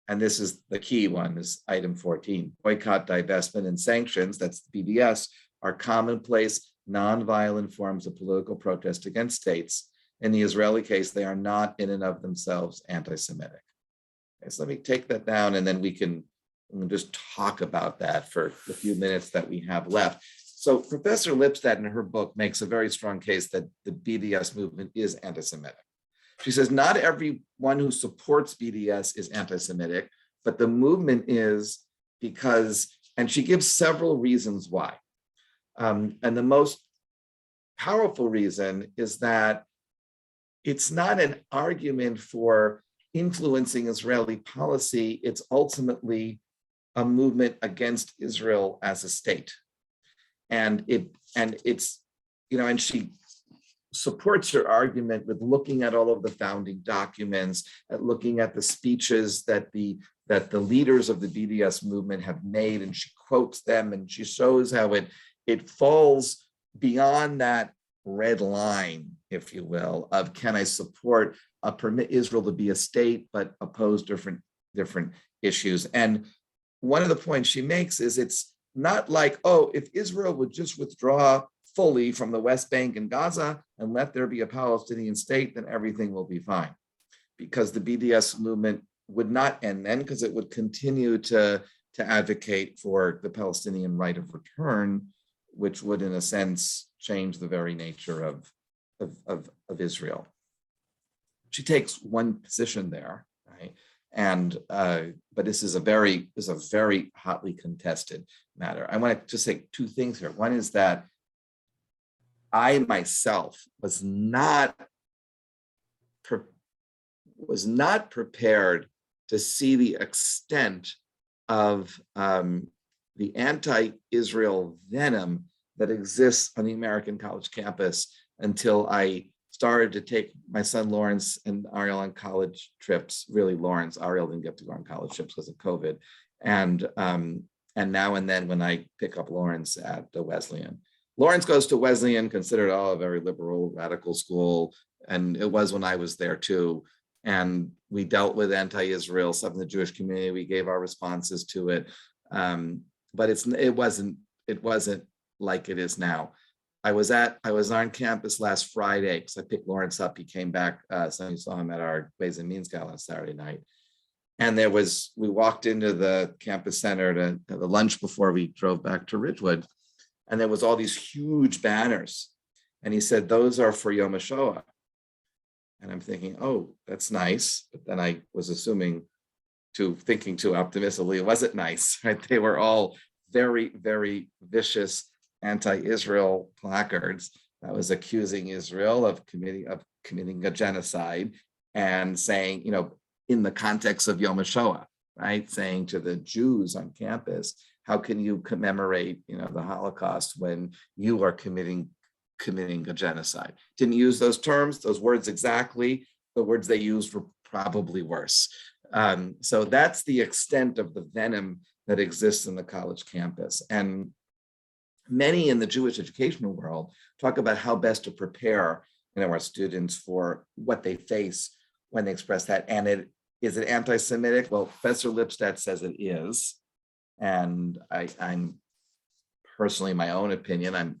And this is the key one, is item 14. Boycott, divestment, and sanctions, that's the BDS, are commonplace, non-violent forms of political protest against states. In the Israeli case, they are not in and of themselves anti-Semitic. Okay, so let me take that down, and then we can just talk about that for the few minutes that we have left. So Professor Lipstadt in her book makes a very strong case that the BDS movement is anti-Semitic. She says not everyone who supports BDS is anti-Semitic, but the movement is because, and she gives several reasons why. And the most powerful reason is that it's not an argument for influencing Israeli policy, it's ultimately a movement against Israel as a state. And she supports her argument with looking at all of the founding documents, at looking at the speeches that the leaders of the BDS movement have made, and she quotes them, and she shows how it falls beyond that red line, if you will, of can I support, permit Israel to be a state, but oppose different issues. And one of the points she makes is it's not like, oh, if Israel would just withdraw fully from the West Bank and Gaza and let there be a Palestinian state, then everything will be fine. Because the BDS movement would not end then, because it would continue to advocate for the Palestinian right of return, which would, in a sense, change the very nature of Israel. She takes one position there, right? And but this is a very hotly contested matter. I want to just say two things here. One is that I myself was not prepared to see the extent of the anti-Israel venom that exists on the American college campus until I started to take my son Lawrence and Ariel on college trips. Really, Lawrence, Ariel didn't get to go on college trips because of COVID, and now and then when I pick up Lawrence at the Wesleyan. Lawrence goes to Wesleyan, considered a very liberal, radical school, and it was when I was there too. And we dealt with anti-Israel stuff in the Jewish community. We gave our responses to it, but it wasn't like it is now. I was on campus last Friday because I picked Lawrence up. He came back, so you saw him at our Ways and Means Gala on Saturday night. And we walked into the campus center to have a lunch before we drove back to Ridgewood, and there was all these huge banners. And he said, "Those are for Yom HaShoah." And I'm thinking, oh, that's nice. But then I was thinking too optimistically, it wasn't nice, right? They were all very, very vicious anti-Israel placards that was accusing Israel of committing a genocide and saying, in the context of Yom HaShoah, right? Saying to the Jews on campus, how can you commemorate, the Holocaust when you are committing a genocide? Didn't use those terms, those words exactly. The words they used were probably worse. So that's the extent of the venom that exists in the college campus. And many in the Jewish educational world talk about how best to prepare our students for what they face when they express that. And is it anti-Semitic? Well, Professor Lipstadt says it is. And I'm personally, my own opinion,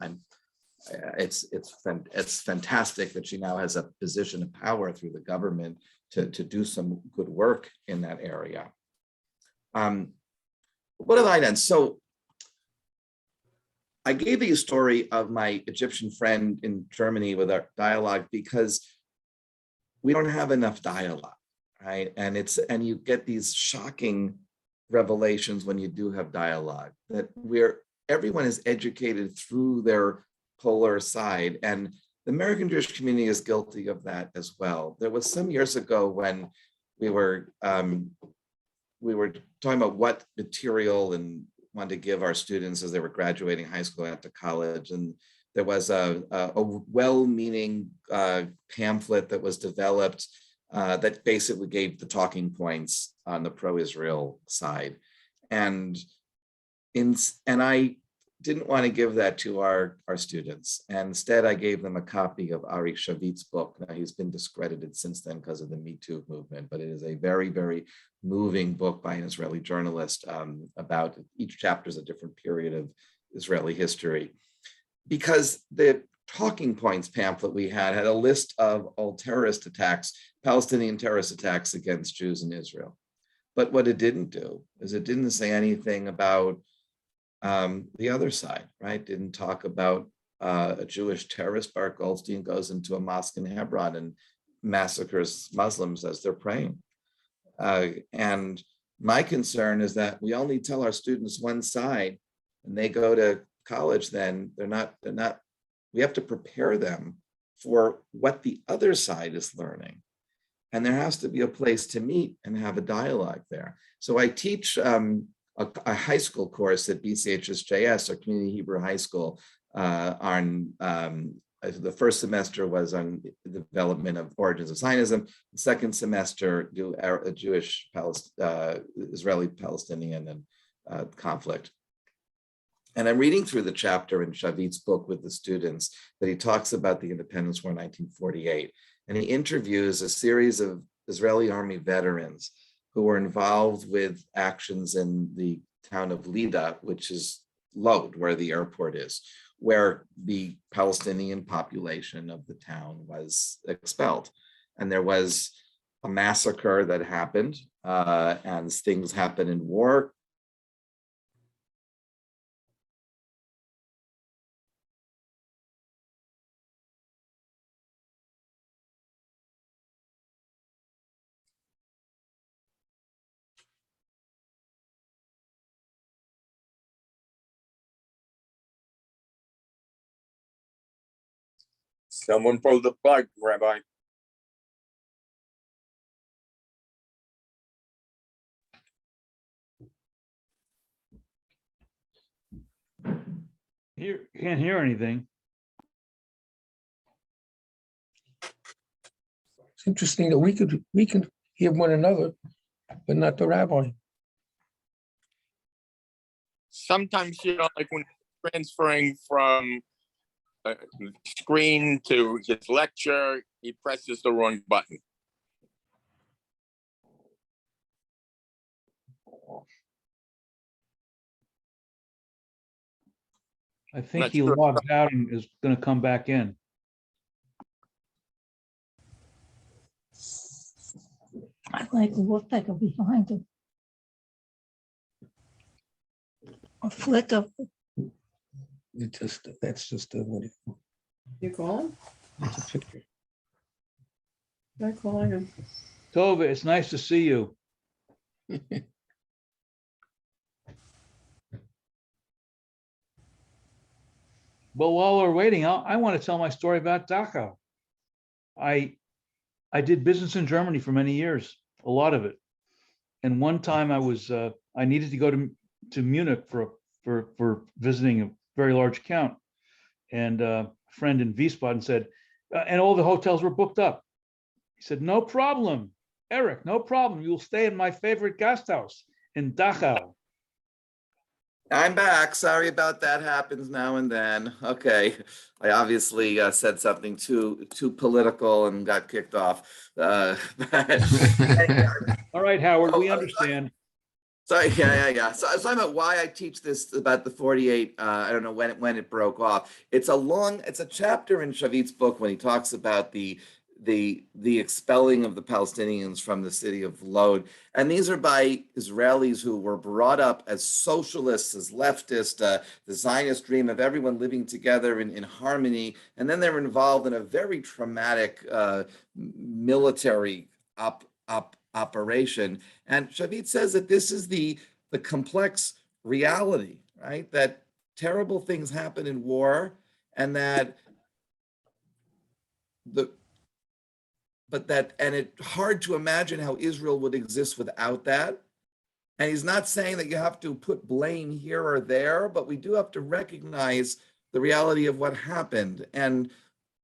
it's fantastic that she now has a position of power through the government to do some good work in that area. What have I done? So I gave you a story of my Egyptian friend in Germany with our dialogue because we don't have enough dialogue, right? And you get these shocking revelations when you do have dialogue, that everyone is educated through their polar side, and the American Jewish community is guilty of that as well. There was some years ago when we were talking about what material and wanted to give our students as they were graduating high school after college, and there was a well-meaning pamphlet that was developed that basically gave the talking points on the pro-Israel side, and I didn't want to give that to our students. And instead, I gave them a copy of Ari Shavit's book. Now, he's been discredited since then because of the Me Too movement, but it is a very, very moving book by an Israeli journalist about each chapter is a different period of Israeli history. Because the talking points pamphlet we had a list of all terrorist attacks, Palestinian terrorist attacks against Jews in Israel. But what it didn't do is it didn't say anything about the other side, right? Didn't talk about a Jewish terrorist. Barak Goldstein goes into a mosque in Hebron and massacres Muslims as they're praying. And my concern is that we only tell our students one side, and they go to college, then they're not, we have to prepare them for what the other side is learning. And there has to be a place to meet and have a dialogue there. So I teach a high school course at BCHSJS, or Community Hebrew High School, on the first semester was on the development of origins of Zionism. The second semester, do a Jewish Israeli-Palestinian conflict. And I'm reading through the chapter in Shavit's book with the students that he talks about the Independence War in 1948. And he interviews a series of Israeli army veterans who were involved with actions in the town of Lida, which is Lod, where the airport is, where the Palestinian population of the town was expelled. And there was a massacre that happened, and things happen in war. Someone pulled the plug, Rabbi. Can't hear anything. It's interesting that we can hear one another, but not the rabbi. Sometimes, like when transferring from screen to his lecture, he presses the wrong button. I think he logged out and is going to come back in. I like the woodpecker behind him. A flicker. That's just a You call him? it's a picture. Try calling him. Tova, it's nice to see you. Well, while we're waiting, I want to tell my story about Dachau. I did business in Germany for many years, a lot of it. And one time I needed to go to Munich for visiting a very large account. And a friend in Wiesbaden said, and all the hotels were booked up. He said, no problem, Eric, no problem. You'll stay in my favorite guest house in Dachau. I'm back. Sorry about that. Happens now and then. Okay, I obviously said something too political and got kicked off. All right, Howard, we understand. So yeah. So I was talking about why I teach this about the 48. I don't know when it broke off. It's a chapter in Shavit's book when he talks about the expelling of the Palestinians from the city of Lod. And these are by Israelis who were brought up as socialists, as leftists, the Zionist dream of everyone living together in harmony. And then they were involved in a very traumatic military operation. And Shavit says that this is the complex reality, right? That terrible things happen in war, and that it's hard to imagine how Israel would exist without that. And he's not saying that you have to put blame here or there, but we do have to recognize the reality of what happened. And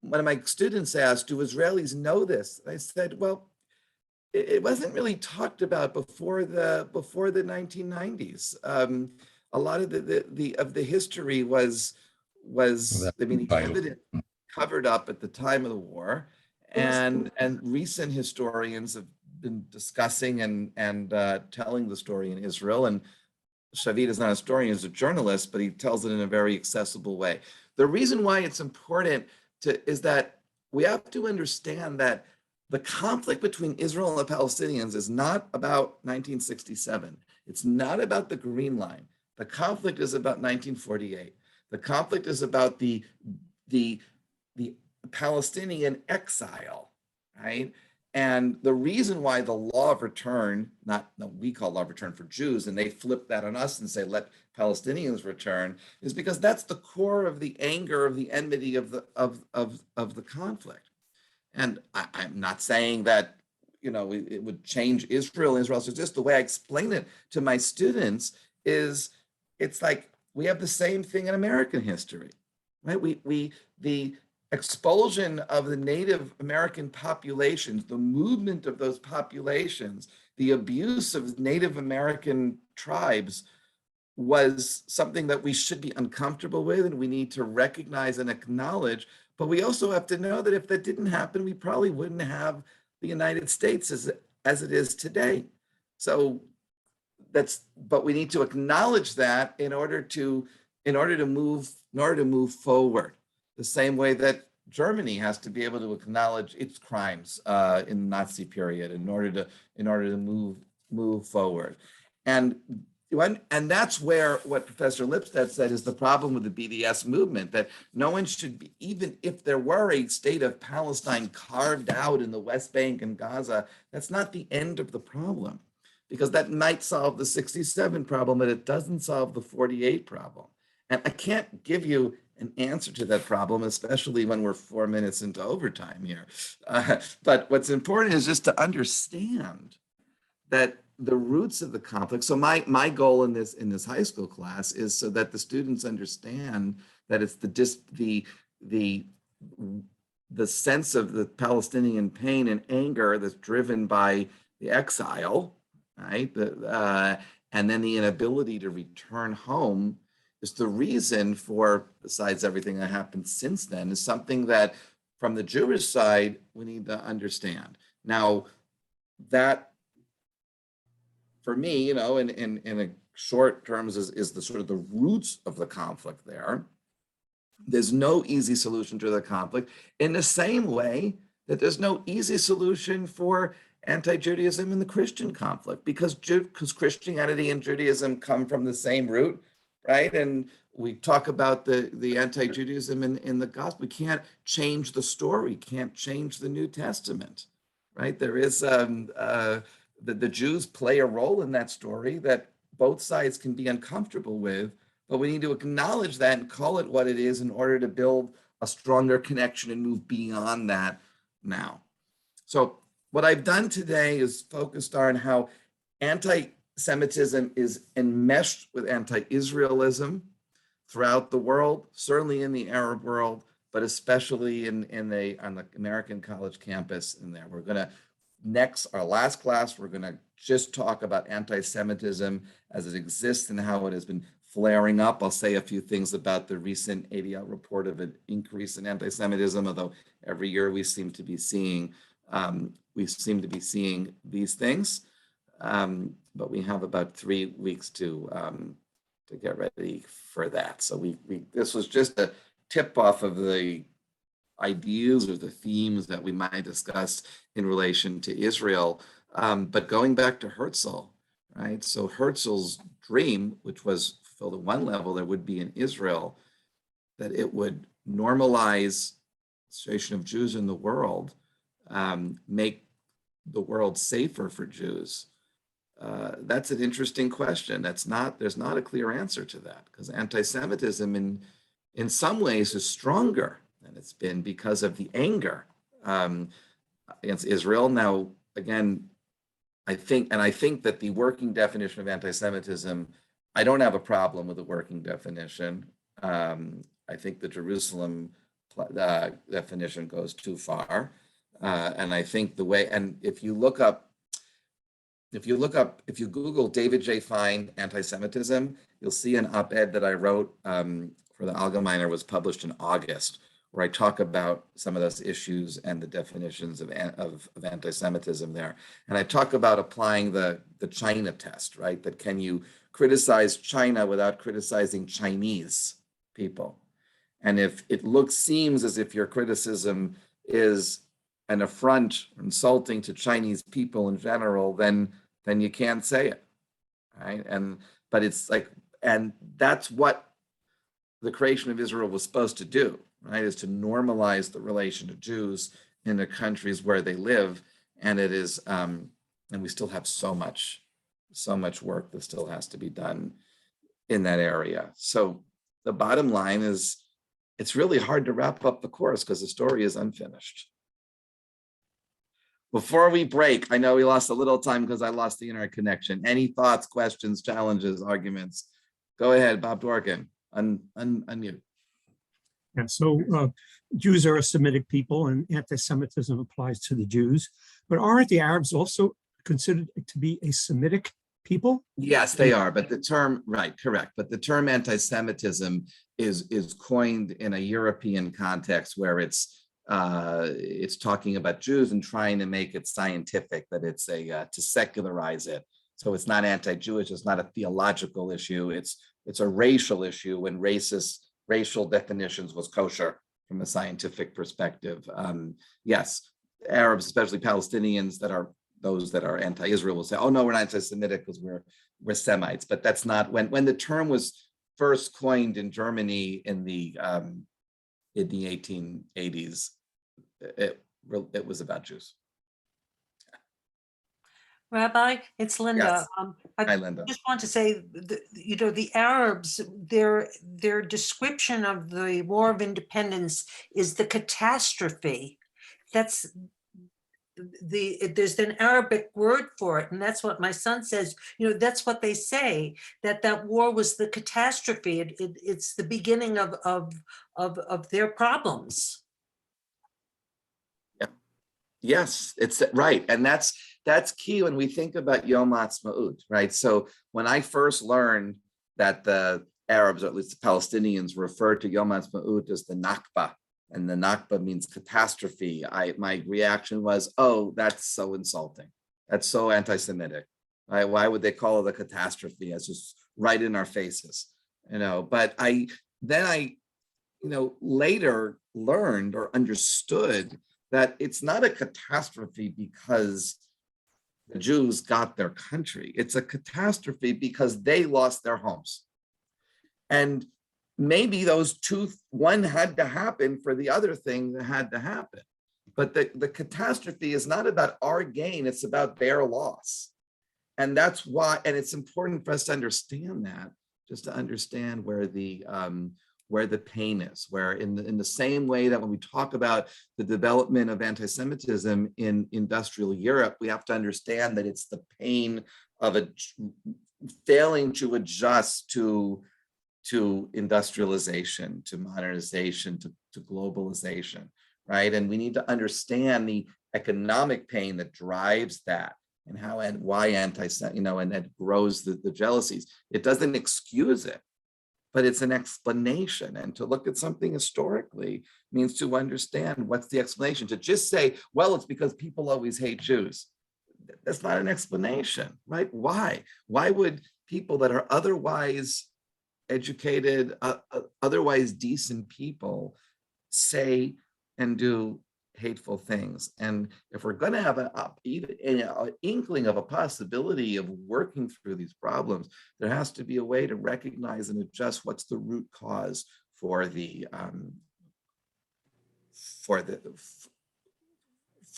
one of my students asked, do Israelis know this? And I said, well, it wasn't really talked about before the 1990s. A lot of the history was evident, covered up at the time of the war, and recent historians have been discussing and telling the story in Israel. And Shavit is not a historian; he's a journalist, but he tells it in a very accessible way. The reason why it's important is that we have to understand that the conflict between Israel and the Palestinians is not about 1967. It's not about the Green Line. The conflict is about 1948. The conflict is about the Palestinian exile, right? And the reason why the law of return, we call law of return for Jews, and they flip that on us and say, let Palestinians return, is because that's the core of the anger, of the enmity of the conflict. And I'm not saying that, it would change Israel. So just the way I explain it to my students is, it's like we have the same thing in American history, right? The expulsion of the Native American populations, the movement of those populations, the abuse of Native American tribes was something that we should be uncomfortable with, and we need to recognize and acknowledge. But we also have to know that if that didn't happen, we probably wouldn't have the United States as it is today. So but we need to acknowledge that in order to move forward, the same way that Germany has to be able to acknowledge its crimes in the Nazi period in order to move forward. And that's where what Professor Lipstadt said is the problem with the BDS movement, that no one should be, even if there were a state of Palestine carved out in the West Bank and Gaza, that's not the end of the problem, because that might solve the 67 problem, but it doesn't solve the 48 problem. And I can't give you an answer to that problem, especially when we're 4 minutes into overtime here. But what's important is just to understand that the roots of the conflict. So my goal in this high school class is so that the students understand that it's the sense of the Palestinian pain and anger that's driven by the exile, right? And then the inability to return home is the reason for, besides everything that happened since then, is something that from the Jewish side, we need to understand. Now, that for me, in a short terms is the sort of the roots of the conflict there. There's no easy solution to the conflict, in the same way that there's no easy solution for anti-Judaism in the Christian conflict, because Christianity and Judaism come from the same root, right? And we talk about the anti-Judaism in the gospel. We can't change the story, can't change the New Testament, right? There is the Jews play a role in that story that both sides can be uncomfortable with, but we need to acknowledge that and call it what it is in order to build a stronger connection and move beyond that now. So what I've done today is focused on how anti-Semitism is enmeshed with anti-Israelism throughout the world, certainly in the Arab world, but especially on the American college campus in there. We're going to our last class, we're going to just talk about anti-Semitism as it exists and how it has been flaring up. I'll say a few things about the recent ADL report of an increase in anti-Semitism, although every year we seem to be seeing these things. But we have about 3 weeks to get ready for that. So this was just a tip off of the ideas or the themes that we might discuss in relation to Israel. But going back to Herzl, right? So Herzl's dream, which was fulfilled at one level, there would be in Israel, that it would normalize the situation of Jews in the world, make the world safer for Jews. That's an interesting question. There's not a clear answer to that, because anti-Semitism in some ways is stronger than it's been because of the anger against Israel. Now, again, I think that the working definition of anti-Semitism, I don't have a problem with the working definition. I think the Jerusalem definition goes too far. And I think if you Google David J. Fine anti-Semitism, you'll see an op-ed that I wrote for the Allgemeiner, was published in August, where I talk about some of those issues and the definitions of anti-Semitism there. And I talk about applying the China test, right? That can you criticize China without criticizing Chinese people? And if it seems as if your criticism is an affront, insulting to Chinese people in general, then you can't say it, right? But it's like, and that's what the creation of Israel was supposed to do, right? Is to normalize the relation to Jews in the countries where they live, and it is, and we still have so much work that still has to be done in that area. So the bottom line is, it's really hard to wrap up the course because the story is unfinished. Before we break, I know we lost a little time because I lost the internet connection. Any thoughts, questions, challenges, arguments? Go ahead, Bob Dworkin, unmute. Yeah, so Jews are a Semitic people, and anti-Semitism applies to the Jews. But aren't the Arabs also considered to be a Semitic people? Yes, they are, but the term, right, correct. But the term anti-Semitism is coined in a European context where it's talking about Jews and trying to make it scientific, that it's to secularize it. So it's not anti-Jewish, it's not a theological issue, it's a racial issue when racial definitions was kosher from a scientific perspective. Yes, Arabs, especially Palestinians those that are anti-Israel will say, oh no, we're not anti-Semitic because we're Semites. But that's not, when the term was first coined in Germany in the 1880s, it was about Jews. Rabbi, it's Linda. Yes. I Hi, Linda. just want to say, the Arabs, their description of the War of Independence is the catastrophe. That's there's an Arabic word for it, and that's what my son says. That's what they say, that war was the catastrophe. It's the beginning of their problems. Yeah. Yes, it's right, and that's key when we think about Yom Ha'atzmaut, right? So when I first learned that the Arabs, or at least the Palestinians, referred to Yom Ha'atzmaut as the Nakba, and the Nakba means catastrophe, my reaction was, oh, that's so insulting. That's so anti-Semitic. Right? Why would they call it a catastrophe? It's just right in our faces, But I later learned or understood that it's not a catastrophe because the Jews got their country. It's a catastrophe because they lost their homes. And maybe one had to happen for the other thing that had to happen. But the catastrophe is not about our gain, it's about their loss. And that's why, and it's important for us to understand that, just to understand where the pain is, where in the same way that when we talk about the development of anti-Semitism in industrial Europe, we have to understand that it's the pain of failing to adjust to industrialization, to modernization, to globalization, right? And we need to understand the economic pain that drives that, and how and why and that grows the jealousies. It doesn't excuse it, but it's an explanation. And to look at something historically means to understand what's the explanation. To just say, well, it's because people always hate Jews. That's not an explanation, right? Why? Why would people that are otherwise educated, otherwise decent people say and do hateful things? And if we're going to have an inkling of a possibility of working through these problems, there has to be a way to recognize and adjust what's the root cause for the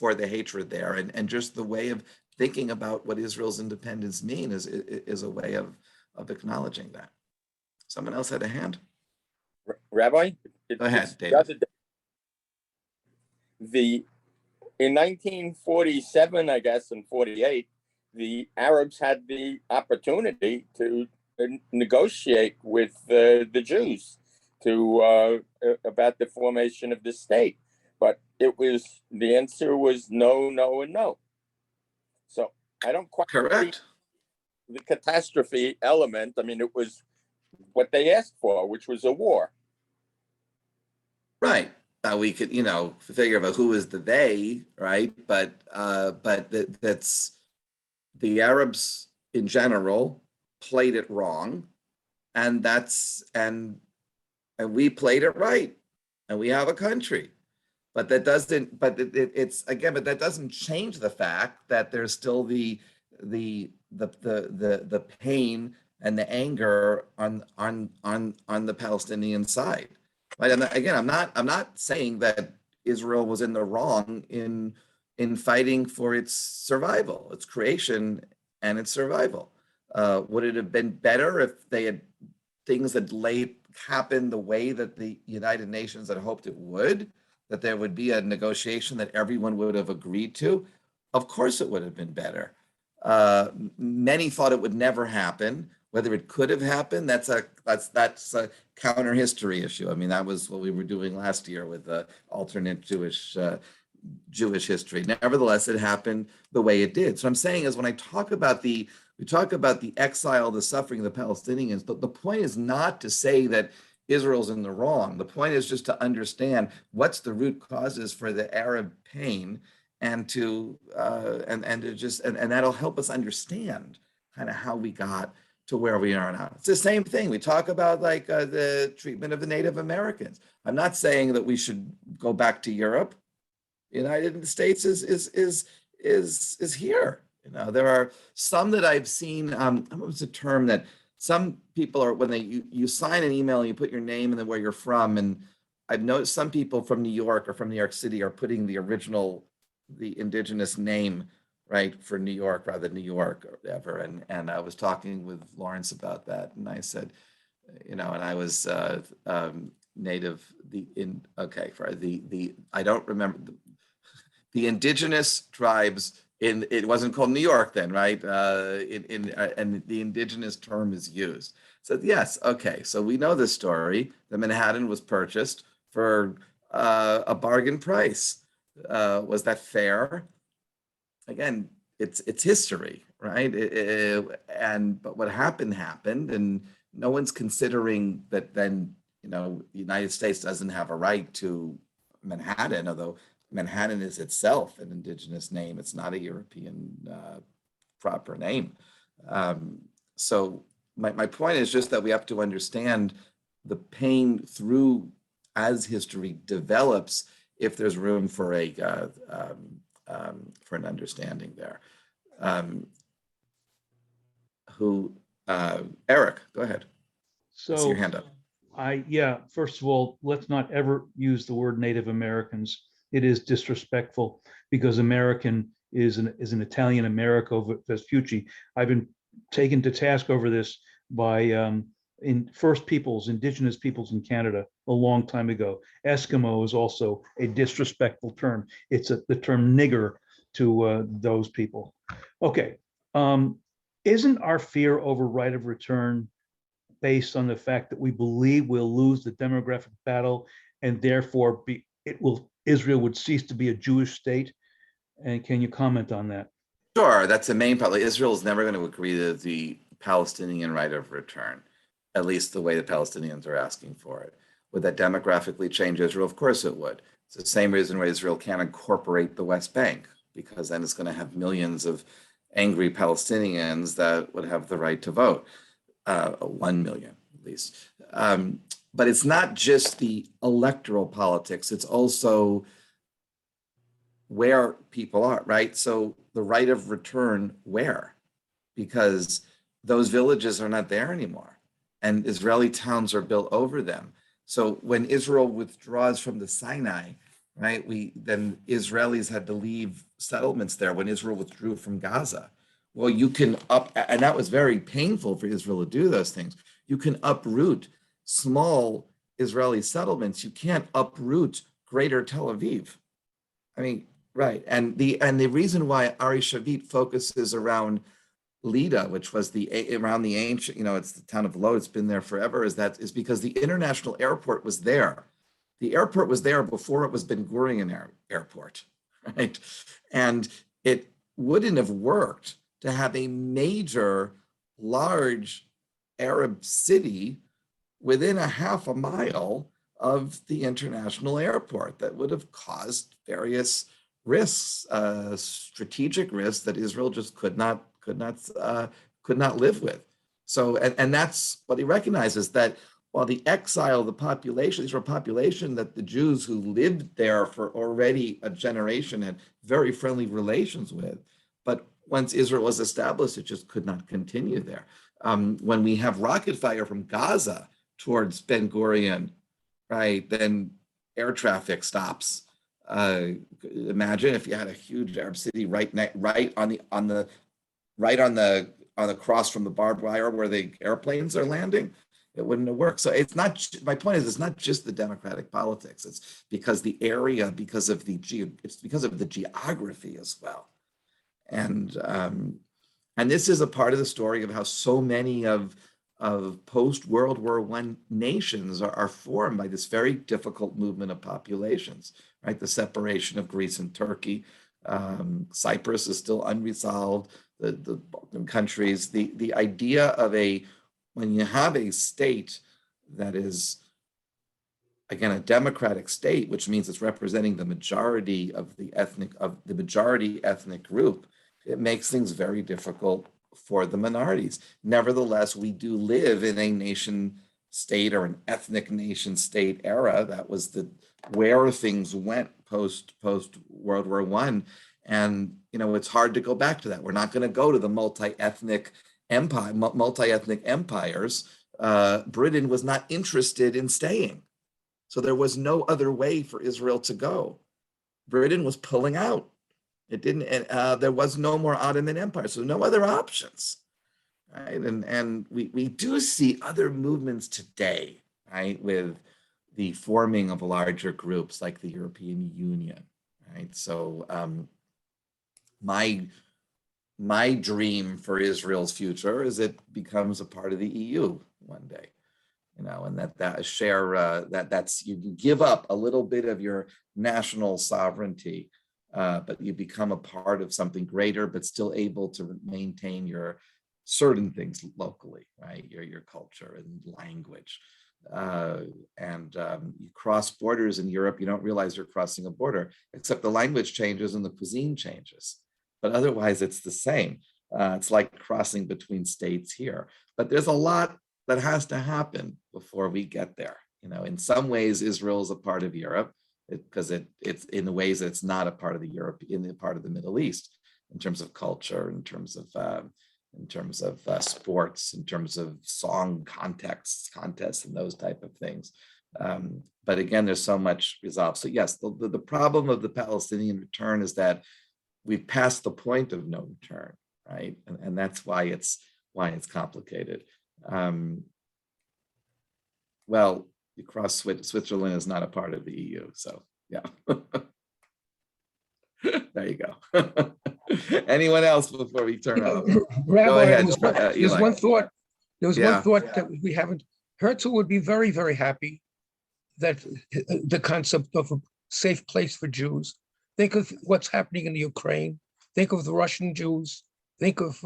hatred there, and just the way of thinking about what Israel's independence means is a way of acknowledging that. Someone else had a hand? Rabbi? Go ahead, David. In 1947, I guess, and 48, the Arabs had the opportunity to negotiate with the Jews about the formation of the state. But the answer was no, no, and no. So I don't quite Correct. see the catastrophe element. I mean, it was what they asked for, which was a war. Right. We could, figure out who is the they, right? But that's the Arabs in general played it wrong, and we played it right, and we have a country. But that doesn't. But but that doesn't change the fact that there's still the pain and the anger on the Palestinian side. Right? I'm not saying that Israel was in the wrong in fighting for its survival, its creation, and its survival. Would it have been better if things had happened the way that the United Nations had hoped it would? That there would be a negotiation that everyone would have agreed to? Of course, it would have been better. Many thought it would never happen. Whether it could have happened, that's a counter history issue. I mean, that was what we were doing last year with the alternate Jewish history. Nevertheless, it happened the way it did. So I'm saying is when I talk about the We talk about the exile, the suffering of the Palestinians, but the point is not to say that Israel's in the wrong. The point is just to understand what's the root causes for the Arab pain, and to and that'll help us understand kind of how we got to where we are now. It's the same thing. We talk about like the treatment of the Native Americans. I'm not saying that we should go back to Europe. The United States is here. You know, there are some that I've seen. What was the term that some people are, when you sign an email and you put your name and then where you're from, and I've noticed some people from New York or from New York City are putting the indigenous name, right, for New York rather than New York or whatever. And I was talking with Lawrence about that, and I said, you know, and I was native I don't remember the indigenous tribes. It wasn't called New York then, right? And the indigenous term is used. So yes, okay. So we know the story. The Manhattan was purchased for a bargain price. Was that fair? Again, it's history, right? But what happened, and no one's considering that. Then, you know, the United States doesn't have a right to Manhattan, although Manhattan is itself an indigenous name. It's not a European proper name. So my point is just that we have to understand the pain through as history develops, if there's room for an understanding there. Eric, go ahead. I see So your hand up. first of all, let's not ever use the word Native Americans. It is disrespectful, because American is an Italian Americo Vespucci. I've been taken to task over this by indigenous peoples in Canada a long time ago. Eskimo is also a disrespectful term. It's the term nigger to those people. Okay, isn't our fear over right of return based on the fact that we believe we'll lose the demographic battle, and therefore Israel would cease to be a Jewish state? And can you comment on that? Sure, that's the main part. Like, Israel is never going to agree to the Palestinian right of return, at least the way the Palestinians are asking for it. Would that demographically change Israel? Of course it would. It's the same reason why Israel can't incorporate the West Bank, because then it's going to have millions of angry Palestinians that would have the right to vote, 1 million at least. But it's not just the electoral politics, it's also where people are, right? So the right of return where? Because those villages are not there anymore, and Israeli towns are built over them. So when Israel withdraws from the Sinai, right, then Israelis had to leave settlements there when Israel withdrew from Gaza. Well, you can and that was very painful for Israel to do those things. You can uproot small Israeli settlements. You can't uproot greater Tel Aviv. I mean, right. And the reason why Ari Shavit focuses around Lida, which was around the ancient, it's the town of Lod, it's been there forever, is because the international airport was there. The airport was there before it was Ben Gurion Airport, right? And it wouldn't have worked to have a major, large Arab city within a half a mile of the international airport. That would have caused various risks, strategic risks that Israel just could not live with. So, and that's what he recognizes, that while the exile, the population, these were a population that the Jews who lived there for already a generation had very friendly relations with, but once Israel was established, it just could not continue there. When we have rocket fire from Gaza towards Ben Gurion, right, then air traffic stops. Imagine if you had a huge Arab city right on the cross from the barbed wire where the airplanes are landing. It wouldn't have worked. So it's not. My point is, it's not just the democratic politics. It's because the area, because of the geography as well. And this is a part of the story of how so many of post World War I nations are formed by this very difficult movement of populations, right? The separation of Greece and Turkey, Cyprus is still unresolved. The Balkan countries. The idea of when you have a state that is, again, a democratic state, which means it's representing the majority of the majority ethnic group, it makes things very difficult for the minorities. Nevertheless, we do live in a nation state or an ethnic nation state era. That was where things went post World War I. And it's hard to go back to that. We're not going to go to the multi-ethnic empires. Britain was not interested in staying. So there was no other way for Israel to go. Britain was pulling out. It didn't. There was no more Ottoman Empire, so no other options, right? And we do see other movements today, right, with the forming of larger groups like the European Union, right? So my dream for Israel's future is it becomes a part of the EU one day. And that's you give up a little bit of your national sovereignty, but you become a part of something greater, but still able to maintain your certain things locally, right? Your culture and language. You cross borders in Europe, you don't realize you're crossing a border, except the language changes and the cuisine changes. But otherwise, it's the same. It's like crossing between states here. But there's a lot that has to happen before we get there. In some ways, Israel is a part of Europe because it's in the ways that it's not a part of part of the Middle East, in terms of culture, in terms of sports, in terms of song contests, and those type of things. But again, there's so much resolved. So yes, the problem of the Palestinian return is that we've passed the point of no return, right? And that's why it's complicated. Well, you cross Switzerland is not a part of the EU, so yeah. There you go. Anyone else before we turn off? Rabbi, Go ahead, there's Eli. one thought. There was Yeah. one thought that we haven't. Herzl would be very, very happy that the concept of a safe place for Jews. Think of what's happening in the Ukraine. Think of the Russian Jews. Think of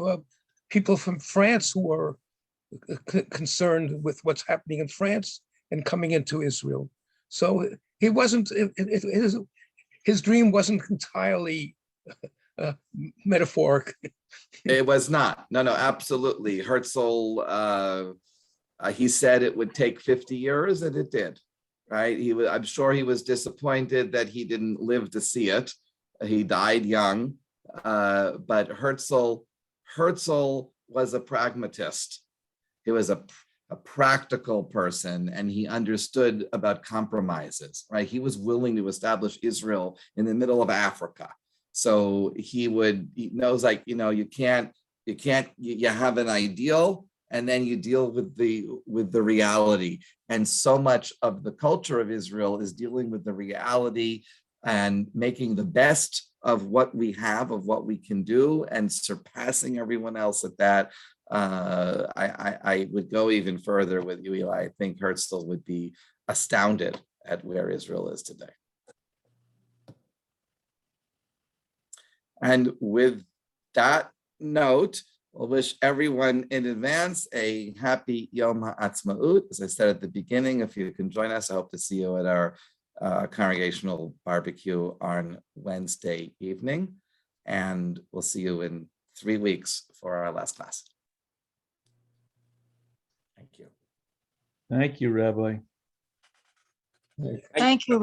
people from France who are concerned with what's happening in France and coming into Israel. So he wasn't. His dream wasn't entirely metaphoric. It was not. No, absolutely. Herzl, he said it would take 50 years, and it did. Right? I'm sure he was disappointed that he didn't live to see it. He died young. But Herzl was a pragmatist. He was a practical person, and he understood about compromises, right? He was willing to establish Israel in the middle of Africa. So he knows, like, you have an ideal, and then you deal with the reality. And so much of the culture of Israel is dealing with the reality and making the best of what we have, of what we can do, and surpassing everyone else at that. I would go even further with you, Eli. I think Herzl would be astounded at where Israel is today. And with that note, we'll wish everyone in advance a happy Yom HaAtzmaut. As I said at the beginning, if you can join us, I hope to see you at our congregational barbecue on Wednesday evening. And we'll see you in 3 weeks for our last class. Thank you. Thank you, Rabbi. Thank you.